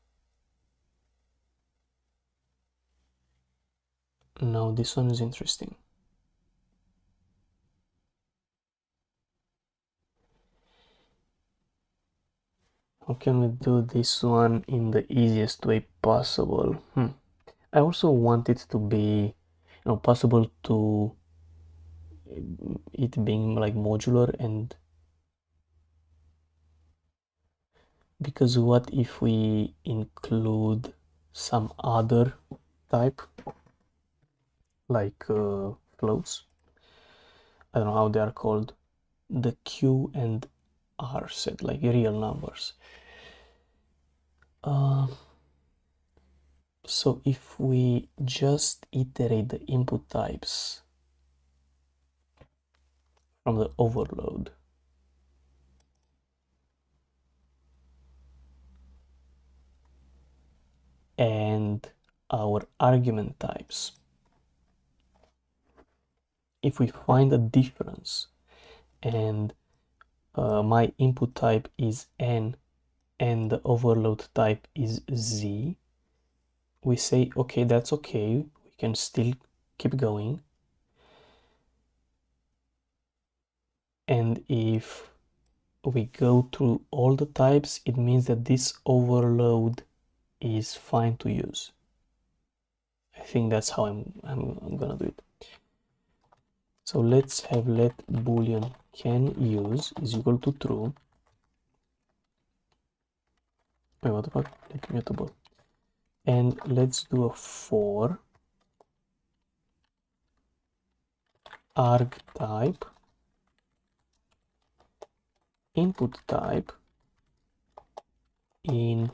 now this one is interesting. How can we do this one in the easiest way possible? I also want it to be, possible to it being like modular, and because what if we include some other type like floats? I don't know how they are called, the Q and R set, like real numbers. So if we just iterate the input types from the overload, and our argument types, if we find a difference and my input type is n and the overload type is z, we say, okay, that's okay, we can still keep going. And if we go through all the types, it means that this overload is fine to use. I think that's how I'm gonna do it. So let's have let boolean can use is equal to true. Wait, what the fuck? Let mutable. And let's do a for arg type input type in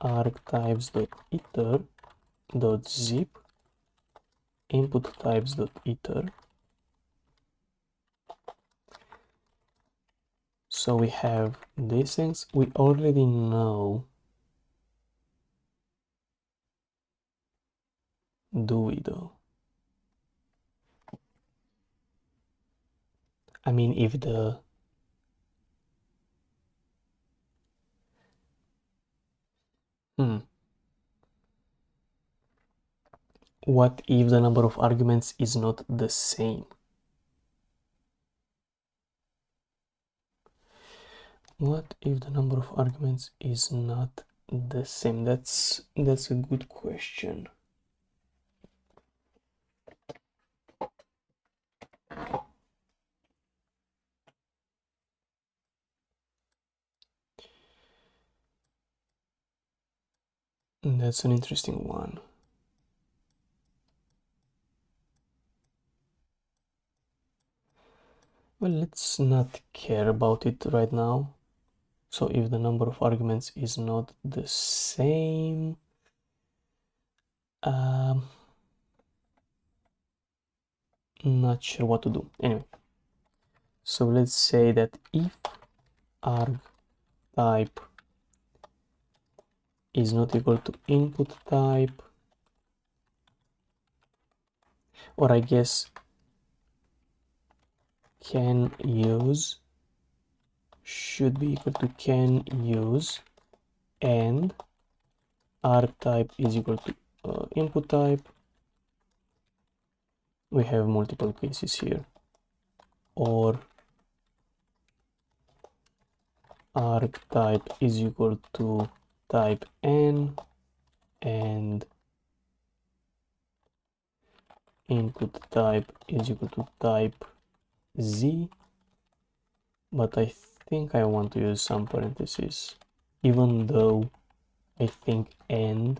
argtypes.iter.zip input types.iter. So we have these things. We already know, do we though? I mean, if the what if the number of arguments is not the same? What if the number of arguments is not the same? That's a good question. That's an interesting one. Well, let's not care about it right now. So if the number of arguments is not the same, not sure what to do. Anyway, so let's say that if arg type is not equal to input type, or I guess can use should be equal to can use, and arg type is equal to input type. We have multiple cases here. Or arg type is equal to type n and input type is equal to type z, but I think I want to use some parentheses, even though I think and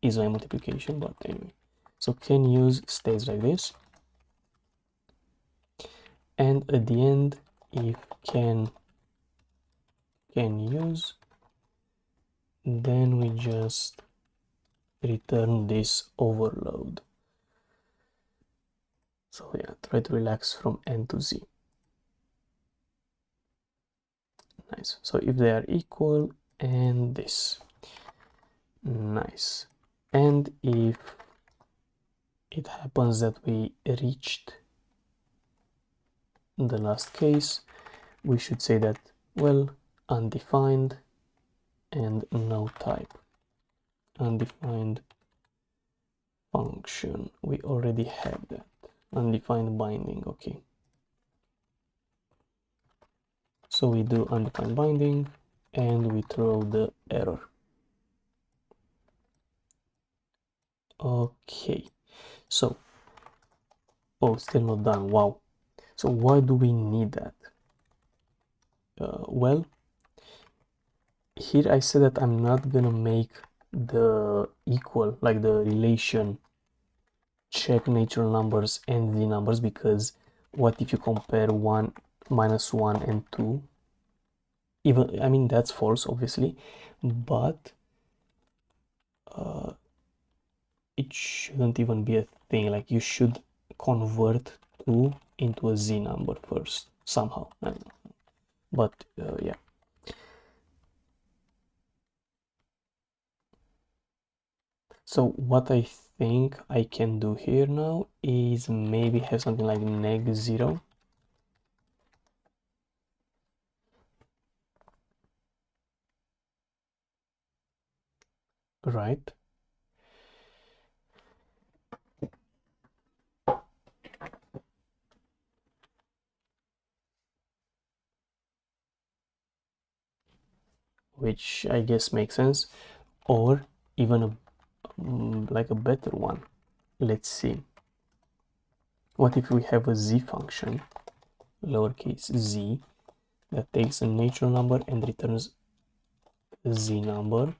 is my multiplication, but anyway. So can use stays like this, and at the end, if can use, then we just return this overload. So yeah, try to relax from n to z. Nice. So if they are equal, and this. Nice. And if it happens that we reached the last case, we should say that, well, undefined and no type. Undefined function, we already have that. Undefined binding, okay. So we do undefined binding and we throw the error. Okay, so, oh, still not done, wow. So why do we need that? Well, here I said that I'm not gonna make the equal, like the relation, check natural numbers and the numbers, because what if you compare 1 minus 1 and 2? Even, I mean, that's false, obviously, but it shouldn't even be a thing. Like, you should convert 2 into a z number first, somehow. I don't know. But yeah. So what I think I can do here now is maybe have something like neg0. Right? Which I guess makes sense, or even a like a better one. Let's see. What if we have a z function, lowercase z, that takes a natural number and returns a z number,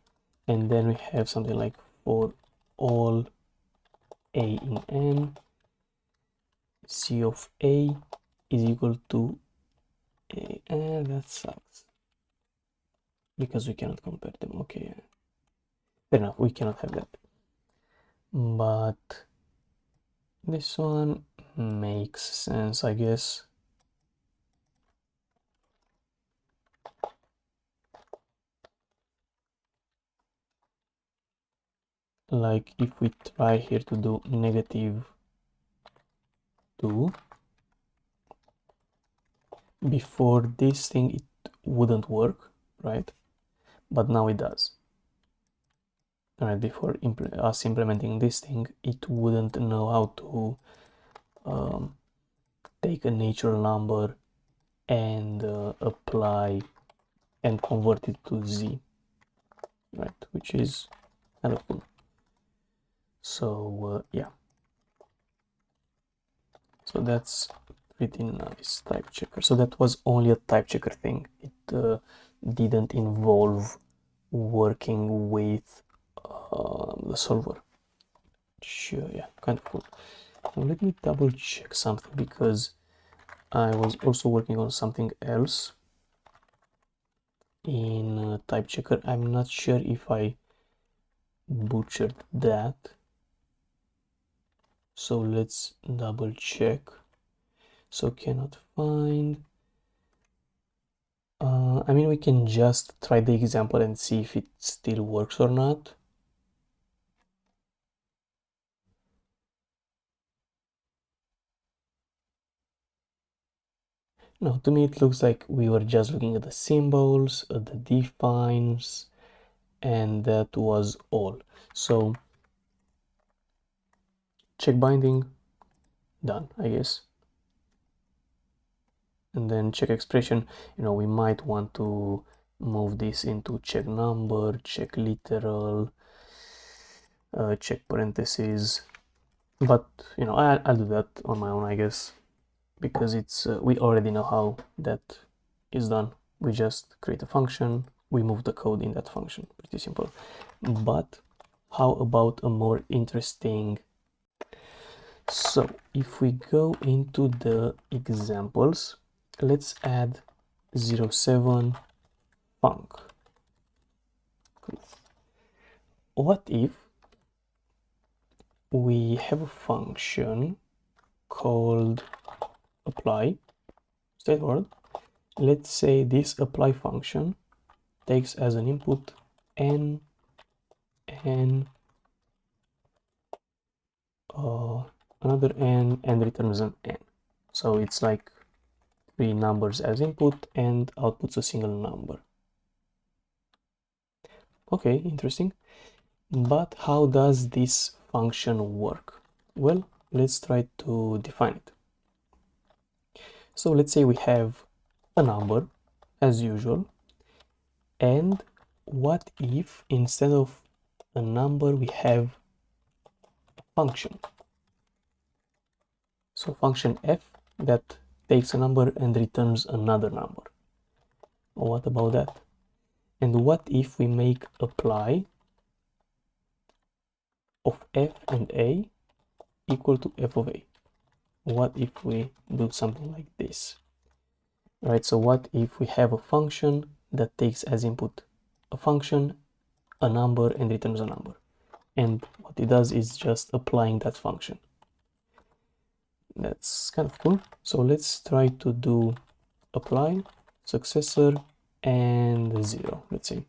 and then we have something like for all a in n, c of a is equal to a, and that sucks because we cannot compare them. Okay, fair enough, we cannot have that, but this one makes sense, I guess. Like if we try here to do -2, before this thing it wouldn't work, right? But now it does. Right, before us implementing this thing, it wouldn't know how to take a natural number and apply and convert it to z, right? Which is kind of cool. So yeah, so that's pretty nice. Type checker. So that was only a type checker thing. It didn't involve working with the solver. Sure, yeah, kind of cool. Now let me double check something, because I was also working on something else in type checker. I'm not sure if I butchered that, so let's double check. So cannot find. I mean, we can just try the example and see if it still works or not. No, to me it looks like we were just looking at the symbols, at the defines, and that was all. So check binding, done, I guess. And then check expression, we might want to move this into check number, check literal, check parentheses, but I'll do that on my own, I guess, because it's we already know how that is done. We just create a function, we move the code in that function, pretty simple. But how about a more interesting? So if we go into the examples, let's add 07 func. What if we have a function called apply, straightforward. Let's say this apply function takes as an input n, another n, and returns an n. So it's like 3 numbers as input and outputs a single number. Okay, interesting. But how does this function work? Well, let's try to define it. So let's say we have a number as usual, and what if instead of a number we have a function? So function f that takes a number and returns another number. What about that? And what if we make apply of f and a equal to f of a? What if we do something like this? Right, so what if we have a function that takes as input a function, a number, and returns a number? And what it does is just applying that function. That's kind of cool. So let's try to do apply, successor, and 0, let's see.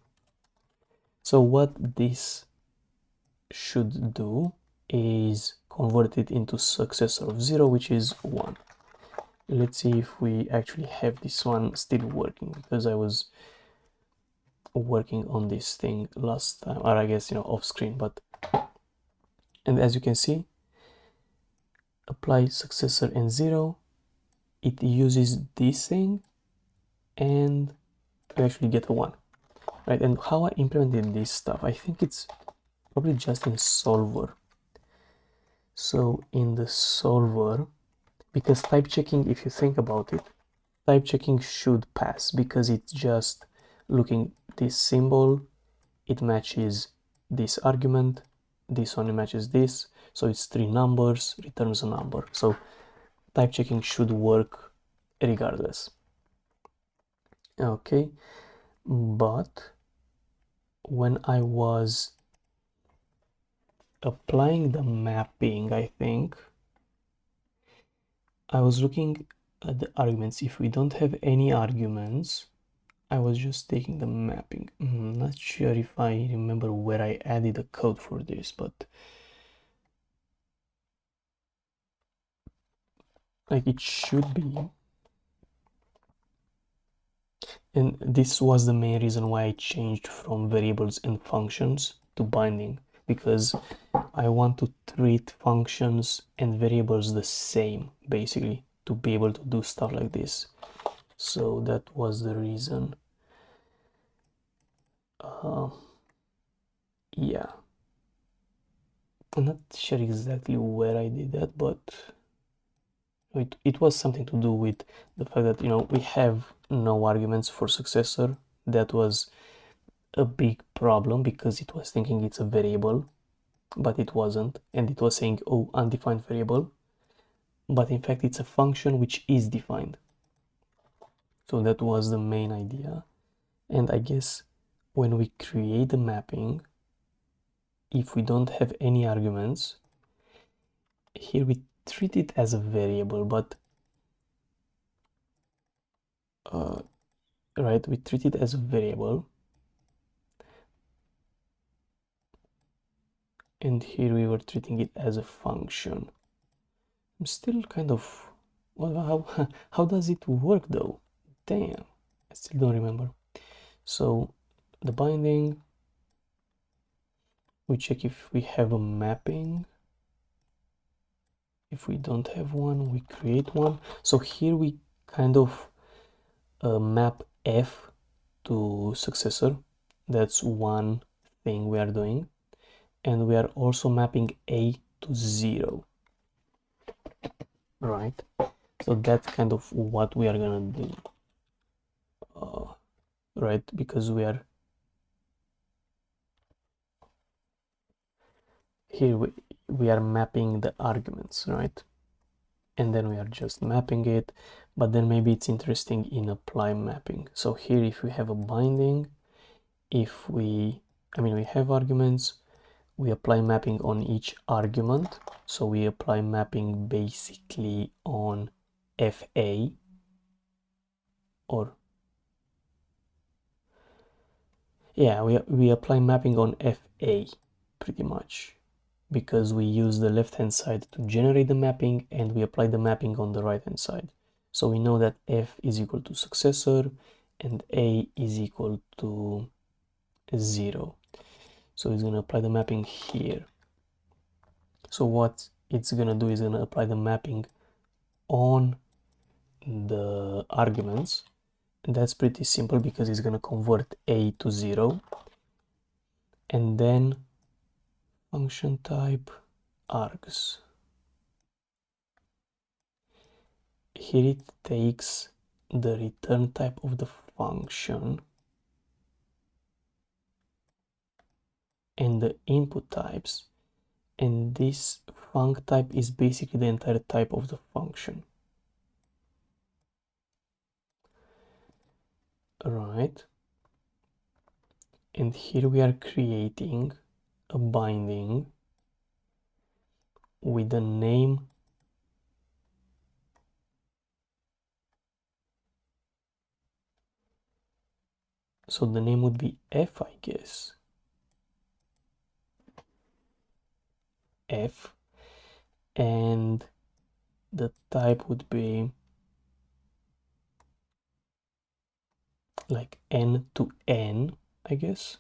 So what this should do is converted into successor of 0, which is 1. Let's see if we actually have this one still working, because I was working on this thing last time, or I guess, off screen. But and as you can see, apply successor and 0, it uses this thing and we actually get a 1, right? And how I implemented this stuff, I think it's probably just in solver. So in the solver, because type checking, if you think about it, type checking should pass because it's just looking this symbol, it matches this argument, this one matches this, so it's 3 numbers, returns a number. So type checking should work regardless. Okay, but when I was applying the mapping, I think I was looking at the arguments. If we don't have any arguments, I was just taking the mapping. Not sure if I remember where I added the code for this, but like it should be. And this was the main reason why I changed from variables and functions to binding, because I want to treat functions and variables the same, basically, to be able to do stuff like this. So that was the reason. Yeah, I'm not sure exactly where I did that, but it was something to do with the fact that, we have no arguments for successor. That was a big problem because it was thinking it's a variable, but it wasn't, and it was saying, oh, undefined variable, but in fact it's a function which is defined. So that was the main idea. And I guess when we create the mapping, if we don't have any arguments, here we treat it as a variable, but right, we treat it as a variable, and here we were treating it as a function. I'm still kind of, well, how does it work though? Damn, I still don't remember. So the binding, we check if we have a mapping. If we don't have one, we create one. So here we kind of map F to successor. That's one thing we are doing. And we are also mapping A to 0. Right? So that's kind of what we are gonna do. Right? Because we are here, we are mapping the arguments, right? And then we are just mapping it, but then maybe it's interesting in apply mapping. So here, if we have a binding, if we have arguments, we apply mapping on each argument. So we apply mapping basically on FA, or yeah, we apply mapping on FA pretty much, because we use the left hand side to generate the mapping and we apply the mapping on the right hand side. So we know that F is equal to successor and A is equal to 0. So it's going to apply the mapping here. So what it's going to do is going to apply the mapping on the arguments. And that's pretty simple because it's going to convert A to 0. And then function type args. Here it takes the return type of the function and the input types, and this func type is basically the entire type of the function. Right? And here we are creating a binding with the name so the name would be F, I guess. f, and the type would be like n to n, I guess.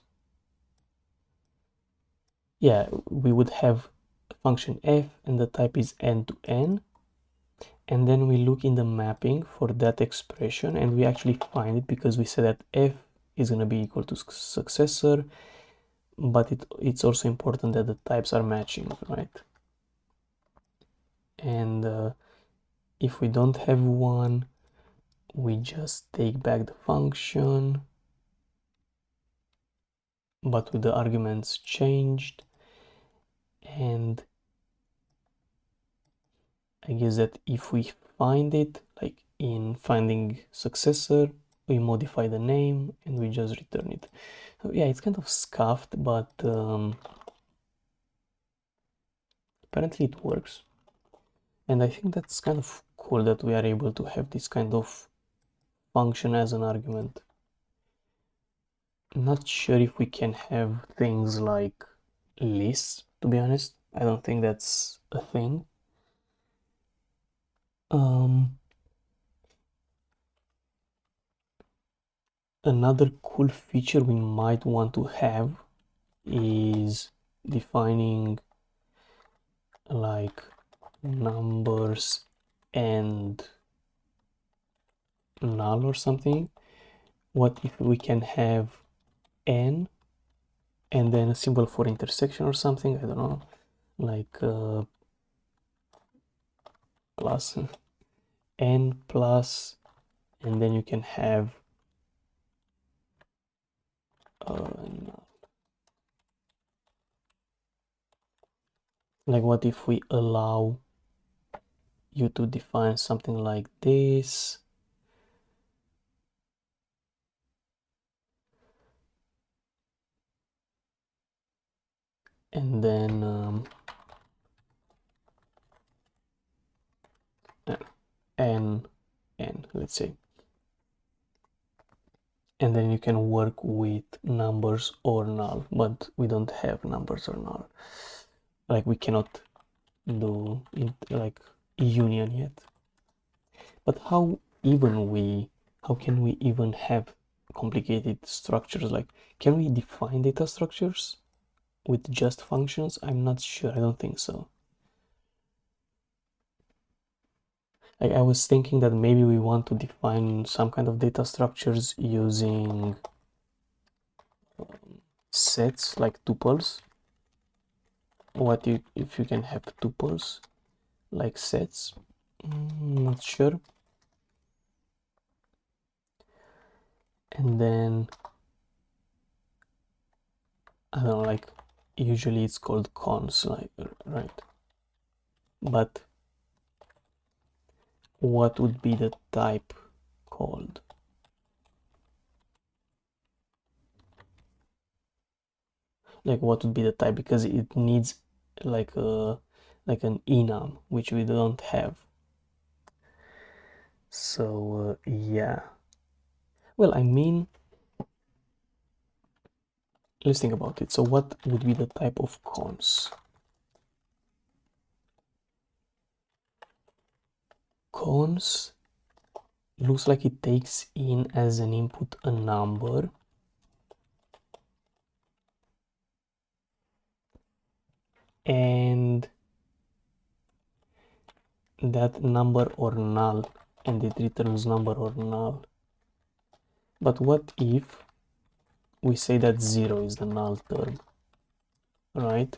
Yeah, we would have a function f and the type is n to n, and then we look in the mapping for that expression and we actually find it because we say that f is going to be equal to successor, but it's also important that the types are matching, right? And if we don't have one, we just take back the function but with the arguments changed, and I guess that if we find it, like in finding successor, we modify the name and we just return it. So yeah, it's kind of scuffed, but apparently it works. And I think that's kind of cool that we are able to have this kind of function as an argument. I'm not sure if we can have things like lists, to be honest. I don't think that's a thing. Another cool feature we might want to have is defining like numbers and null or something. What if we can have n and then a symbol for intersection or something? I don't know, like plus n plus, and then you can have like what if we allow you to define something like this, and then n, let's say, and then you can work with numbers or null, but we don't have numbers or null. Like we cannot do like union yet. But how can we even have complicated structures? Like, can we define data structures with just functions? I'm not sure. I don't think so. Like, I was thinking that maybe we want to define some kind of data structures using sets, like tuples. What if you can have tuples like sets? Not sure. And then I don't know, like usually it's called cons, like, right? But what would be the type called? Like what would be the type, because it needs like a an enum, which we don't have. So yeah, well, I mean, let's think about it. So what would be the type of cons? Cons looks like it takes in as an input a number, and that number or null, and it returns number or null. But what if we say that 0 is the null term, right?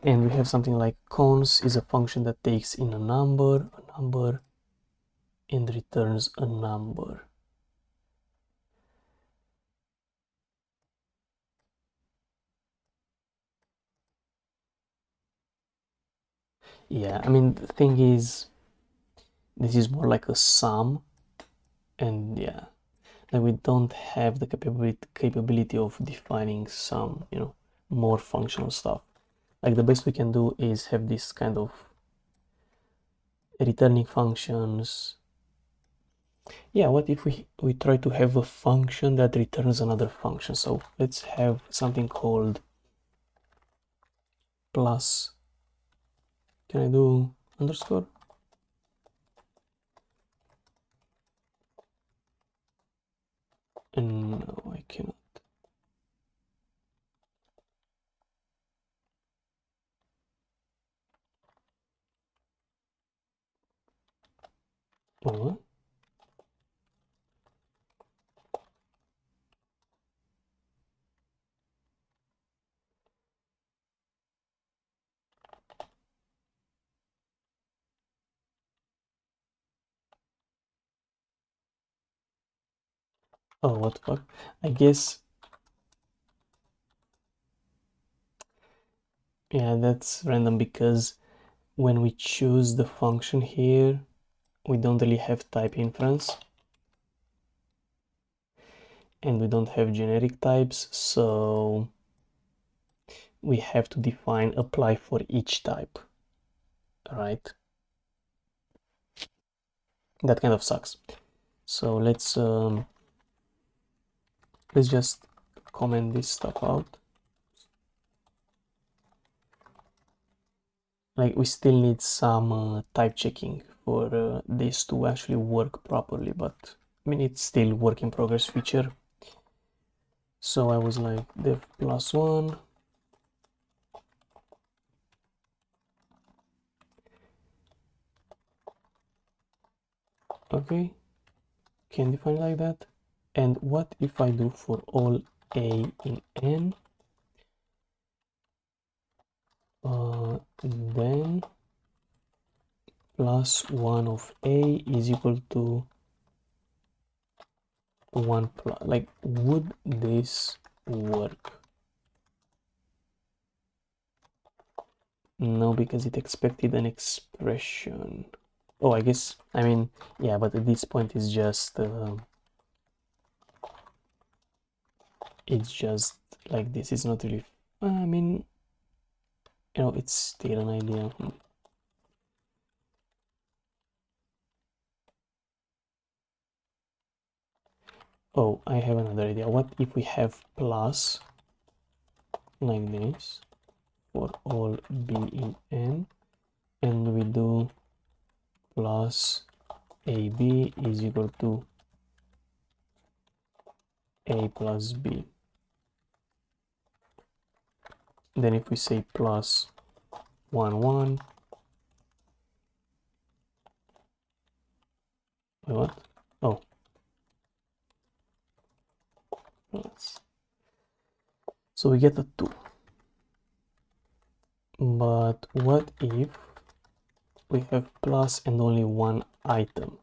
And we have something like cons is a function that takes in a number, and returns a number. Yeah, I mean, the thing is, this is more like a sum, and yeah, like we don't have the capability of defining some, more functional stuff. Like the best we can do is have this kind of returning functions. Yeah, what if we try to have a function that returns another function? So let's have something called plus. Can I do underscore? And no, I cannot. What? Oh, what the fuck? I guess, yeah, that's random because when we choose the function here, we don't really have type inference and we don't have generic types, so we have to define apply for each type, right? That kind of sucks. So let's just comment this stuff out. Like we still need some type checking for this to actually work properly, but I mean it's still work in progress feature. So I was like dev +1, okay, can define like that. And what if I do for all a in n, then +1 of a is equal to 1 plus, like would this work? No, because it expected an expression. Oh, I guess, I mean, yeah, but at this point it's just like this. It's not really, I mean, it's still an idea. Oh, I have another idea. What if we have plus like this for all b in n, and we do plus ab is equal to a plus b. Then if we say plus 1 1, wait, what? Oh, plus. So we get a 2. But what if we have plus and only one item,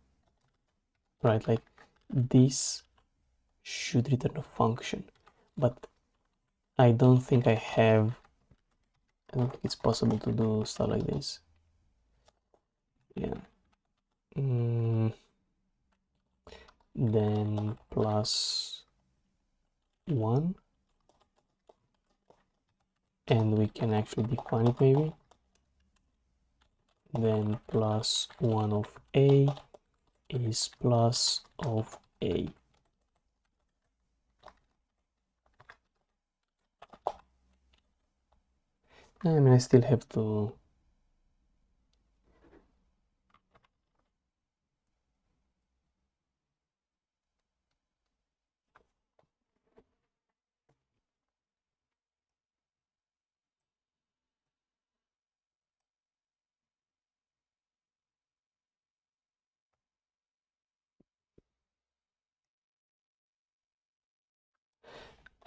right? Like this should return a function, but I don't think I don't think it's possible to do stuff like this. Yeah. Then plus 1, and we can actually define it maybe. Then plus 1 of a is plus of a. I mean, I still have to.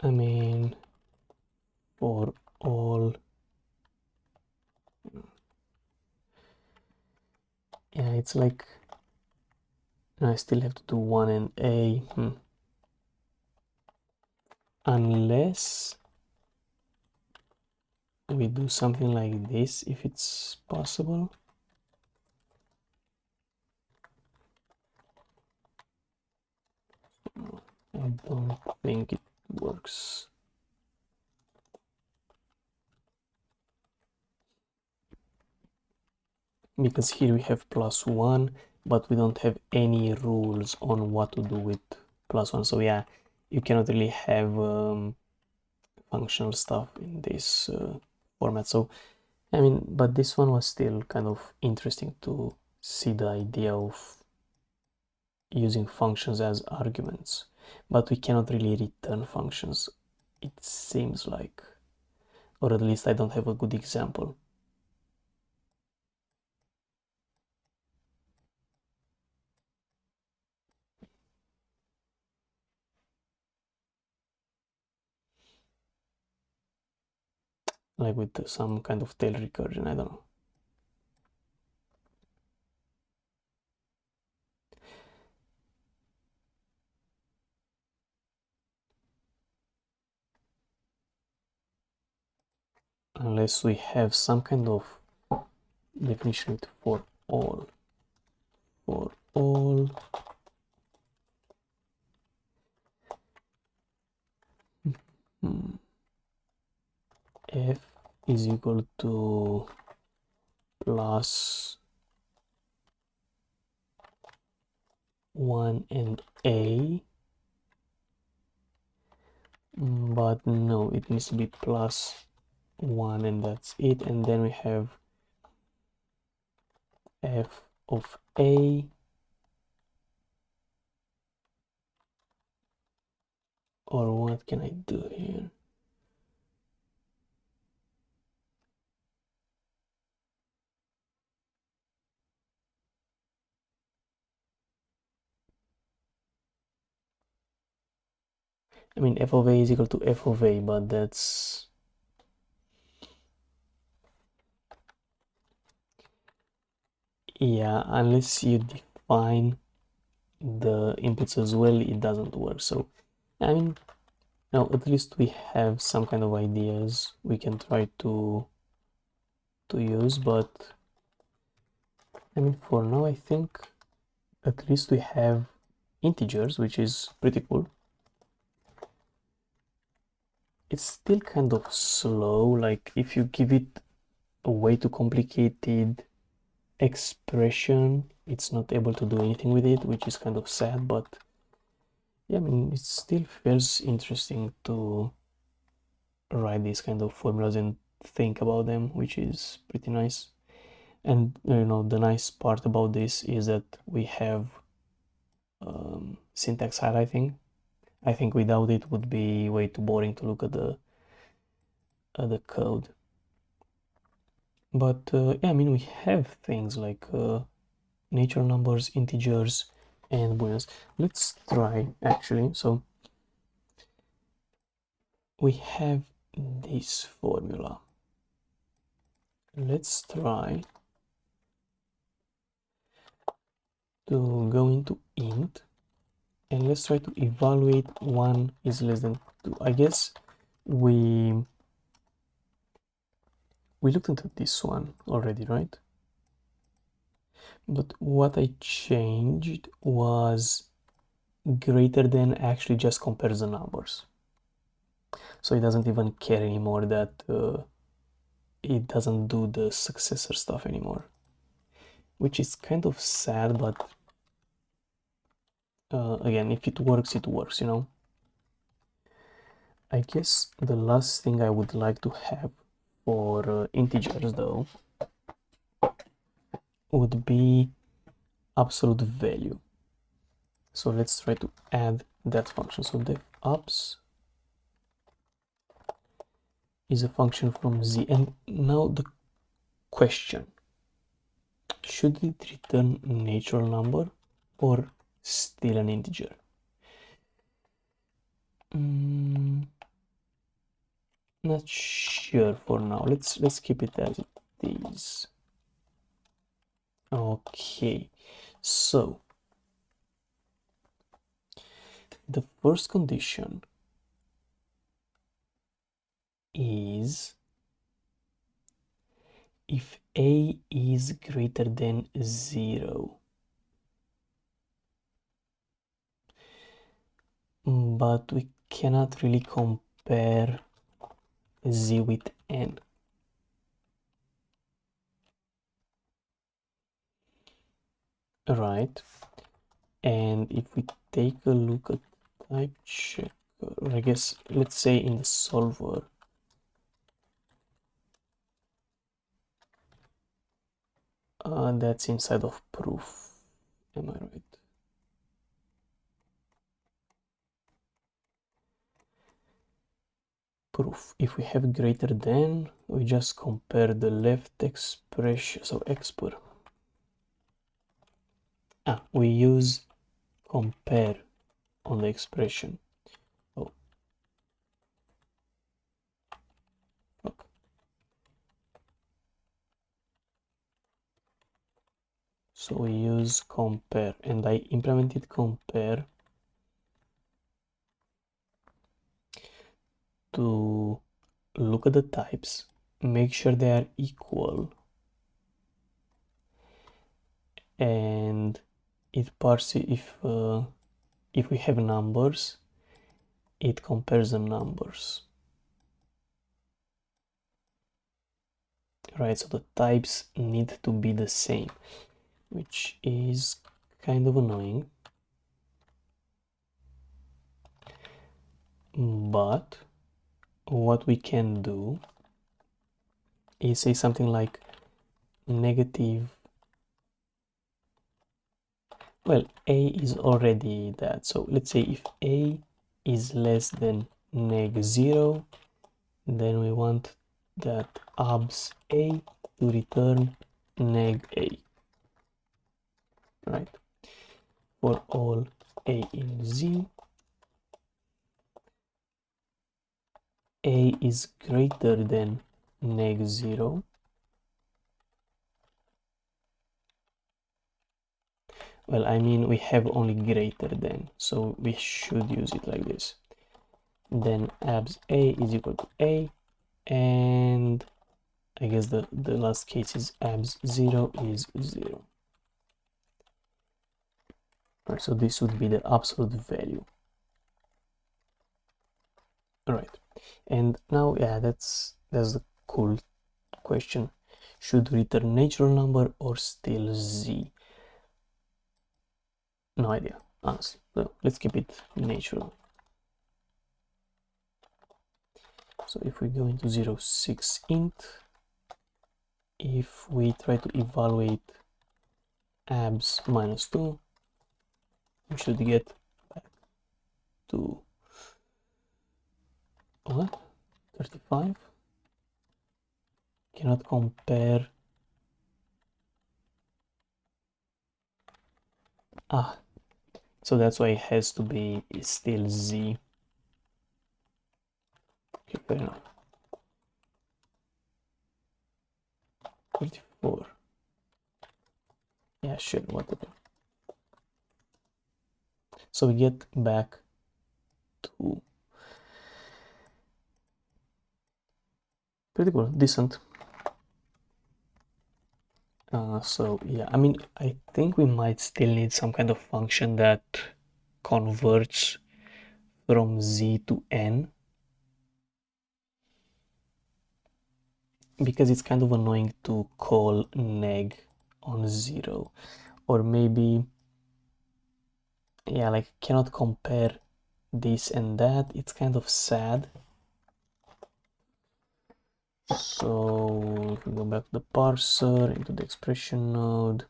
I mean, for all, yeah, it's like I still have to do 1 and a. Unless we do something like this, if it's possible. I don't think it works. Because here we have plus 1, but we don't have any rules on what to do with plus 1. So yeah, you cannot really have functional stuff in this format. So I mean, but this one was still kind of interesting to see the idea of using functions as arguments, but we cannot really return functions, it seems like, or at least I don't have a good example. Like with some kind of tail recursion, I don't know. Unless we have some kind of definition for all. For all f is equal to plus 1 and a, but no, it needs to be plus 1 and that's it. And then we have f of a, or what can I do here? I mean, f of a is equal to f of a, but that's, yeah, unless you define the inputs as well, it doesn't work. So, I mean, now at least we have some kind of ideas we can try to use, but I mean, for now, I think at least we have integers, which is pretty cool. It's still kind of slow, like if you give it a way too complicated expression, it's not able to do anything with it, which is kind of sad, but yeah, I mean, it still feels interesting to write these kind of formulas and think about them, which is pretty nice. And you know, the nice part about this is that we have syntax highlighting. I think without it would be way too boring to look at the code. But yeah, I mean, we have things like natural numbers, integers, and booleans. Let's try actually. So we have this formula. Let's try to go into int, and let's try to evaluate 1 is less than 2. I guess we looked into this one already, right? But what I changed was greater than actually just compares the numbers. So it doesn't even care anymore that it doesn't do the successor stuff anymore, which is kind of sad, but again, if it works, you know. I guess the last thing I would like to have for integers though would be absolute value. So let's try to add that function. So def abs is a function from z, and now the question, should it return natural number or still an integer? Not sure for now. Let's keep it as it is. Okay, so the first condition is if a is greater than 0, but we cannot really compare z with n. Right, and if we take a look at type checker, I guess let's say in the solver, That's inside of proof. Am I right? Proof. If we have greater than, we just compare the left expression, so expr. We use compare on the expression. Oh, fuck. So we use compare, and I implemented compare to look at the types, make sure they are equal, and it parses if we have numbers, it compares the numbers. Right, so the types need to be the same, which is kind of annoying. But what we can do is say something like negative. Well, a is already that, so let's say if a is less than neg0, then we want that abs a to return neg a, right? For all a in Z, a is greater than neg0, well, I mean, we have only greater than, so we should use it like this. Then abs a is equal to a, and I guess the last case is abs 0 is 0. Right, so this would be the absolute value. All right, and now, yeah, that's the cool question. Should return natural number or still Z? No idea, honestly. So let's keep it natural. So if we go into 0.6 int, if we try to evaluate abs minus 2, we should get back to what? 35? Cannot compare. So that's why it has to be still Z. Okay, fair enough. 34. Yeah, sure, whatever. So we get back to pretty cool, decent. So yeah, I mean, I think we might still need some kind of function that converts from Z to N, because it's kind of annoying to call neg on 0, or maybe, yeah, like cannot compare this and that. It's kind of sad. So if we go back to the parser, into the expression node,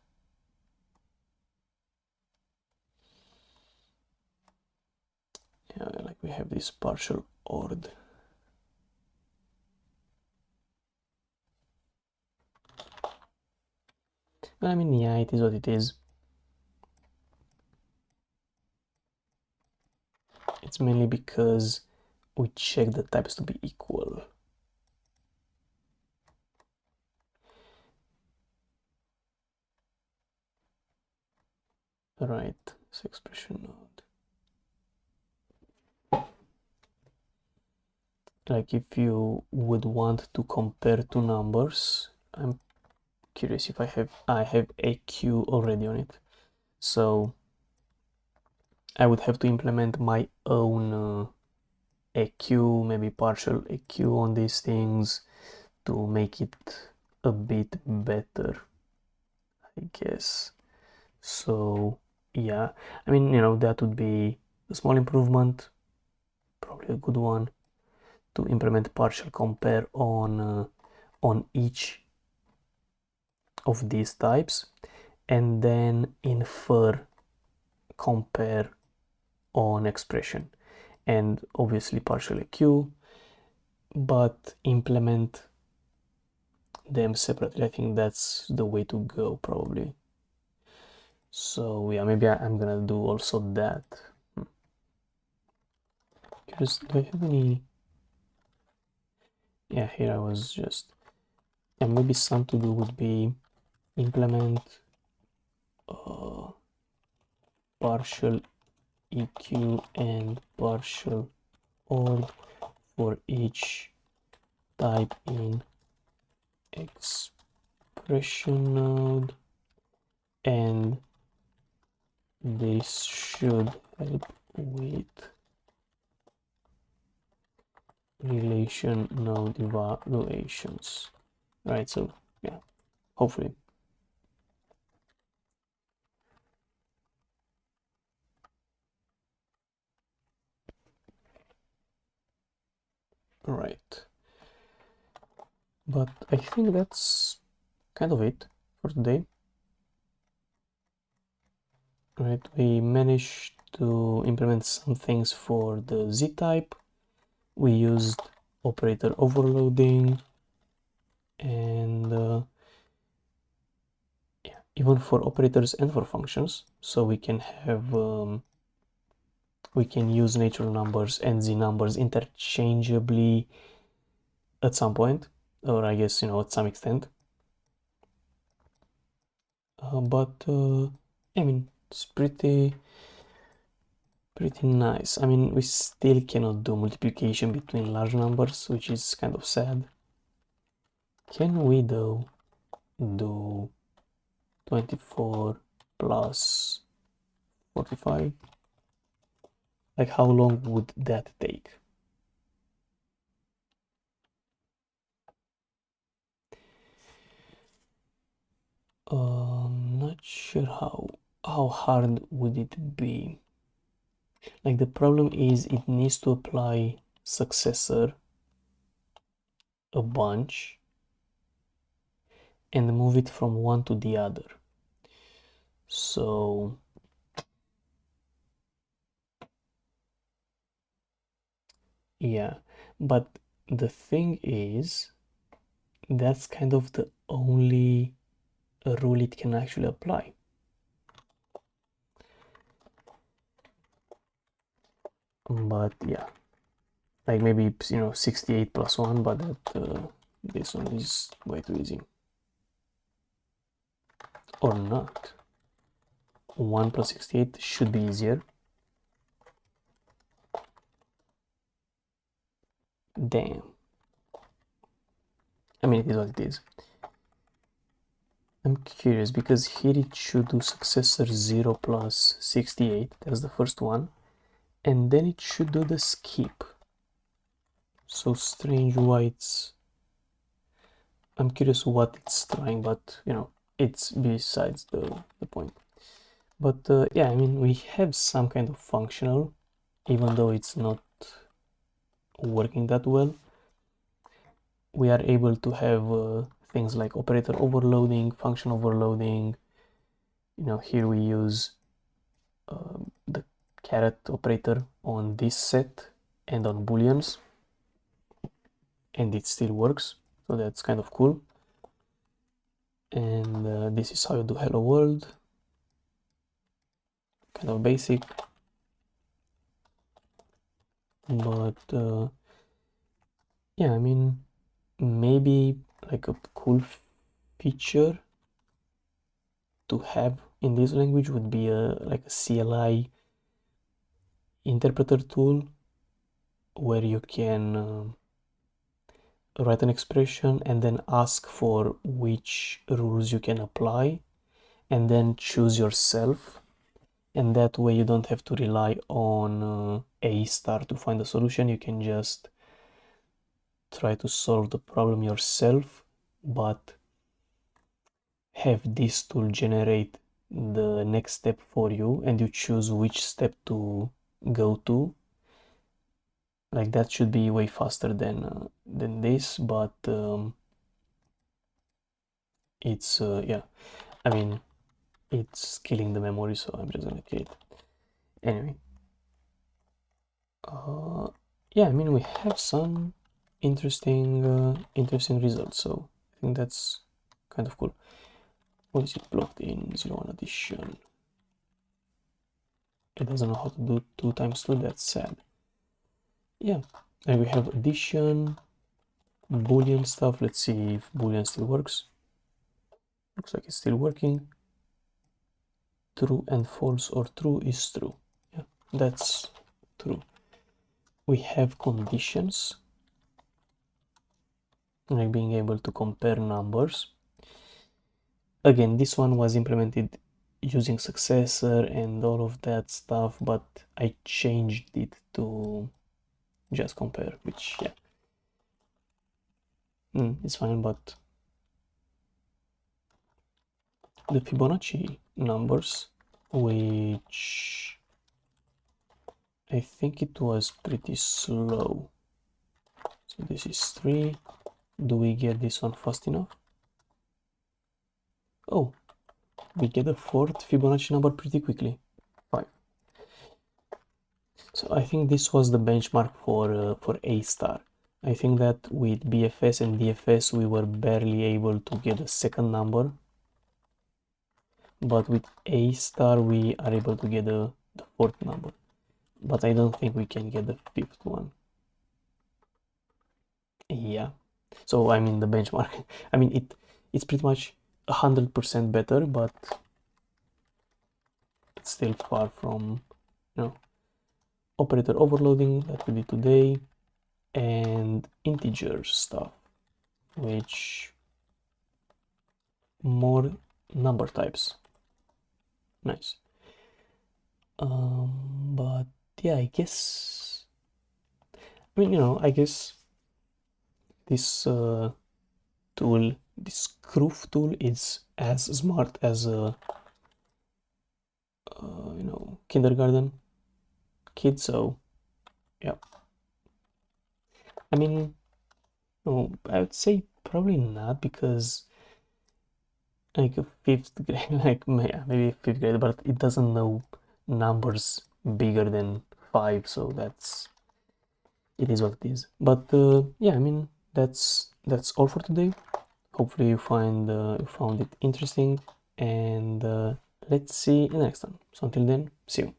yeah, like we have this partial ord. I mean, yeah, it is what it is. It's mainly because we check the types to be equal. Right, so expression node. Like if you would want to compare two numbers, I'm curious if I have a q already on it, so I would have to implement my own AQ, maybe partial AQ on these things to make it a bit better, I guess. So yeah, I mean, that would be a small improvement, probably a good one, to implement partial compare on each of these types and then infer compare on expression, and obviously partial EQ, but implement them separately. I think that's the way to go probably. So yeah, maybe I'm gonna do also that. Curious, do I have any? Yeah, here I was just, and maybe some to do would be implement partial EQ and partial org for each type in expression node, and this should help with relation node evaluations. Right, so yeah, hopefully. Right. But I think that's kind of it for today. Right, we managed to implement some things for the Z-type. We used operator overloading, and yeah, even for operators and for functions. So we can have we can use natural numbers and Z numbers interchangeably at some point, or I guess, at some extent. But I mean, it's pretty nice. I mean, we still cannot do multiplication between large numbers, which is kind of sad. Can we though do 24 plus 45? Like, how long would that take? Not sure how hard would it be. Like, the problem is it needs to apply successor a bunch and move it from one to the other. So yeah, but the thing is, that's kind of the only rule it can actually apply. But yeah, like maybe 68 plus 1, but this one is way too easy. Or not. 1 plus 68 should be easier. Damn. I mean, it is what it is. I'm curious because here it should do successor 0 plus 68. That's the first one. And then it should do the skip. So strange why it's... I'm curious what it's trying, but it's besides the point. But yeah, I mean, we have some kind of functional, even though it's not working that well. We are able to have things like operator overloading, function overloading. Here we use the caret operator on this set and on booleans, and it still works, so that's kind of cool. And this is how you do hello world, kind of basic, but yeah, I mean, maybe like a cool feature to have in this language would be like a CLI interpreter tool where you can write an expression and then ask for which rules you can apply and then choose yourself, and that way you don't have to rely on A star to find a solution. You can just try to solve the problem yourself, but have this tool generate the next step for you and you choose which step to go to. Like, that should be way faster than this, but it's yeah, I mean, it's killing the memory, so I'm just gonna kill it. Anyway, yeah, I mean, we have some interesting results, so I think that's kind of cool. What is it blocked in 01 addition? It doesn't know how to do 2 times 2, that's sad. Yeah, and we have addition, boolean stuff. Let's see if boolean still works. Looks like it's still working. True and false, or true is true. Yeah, that's true. We have conditions, like being able to compare numbers. Again, this one was implemented using successor and all of that stuff, but I changed it to just compare, which yeah, it's fine. But the Fibonacci numbers, which I think it was pretty slow. So this is 3. Do we get this one fast enough? Oh, we get a 4th Fibonacci number pretty quickly. 5. So I think this was the benchmark for A star. I think that with BFS and DFS we were barely able to get a 2nd number, but with A star we are able to get the 4th number. But I don't think we can get the 5th one. Yeah. So I mean the benchmark. I mean it's pretty much 100% better, but it's still far from, you know, operator overloading that we did today, and integer stuff, which more number types. Nice. But yeah, I guess, I mean, you know, I guess this tool, this Croof tool, is as smart as a you know, kindergarten kid. So yeah, I mean, no, I would say probably not, because like a 5th grade, like maybe 5th grade, but it doesn't know numbers bigger than 5, so it is what it is. But yeah, I mean, that's all for today. Hopefully you found it interesting, and let's see in the next one. So until then, see you.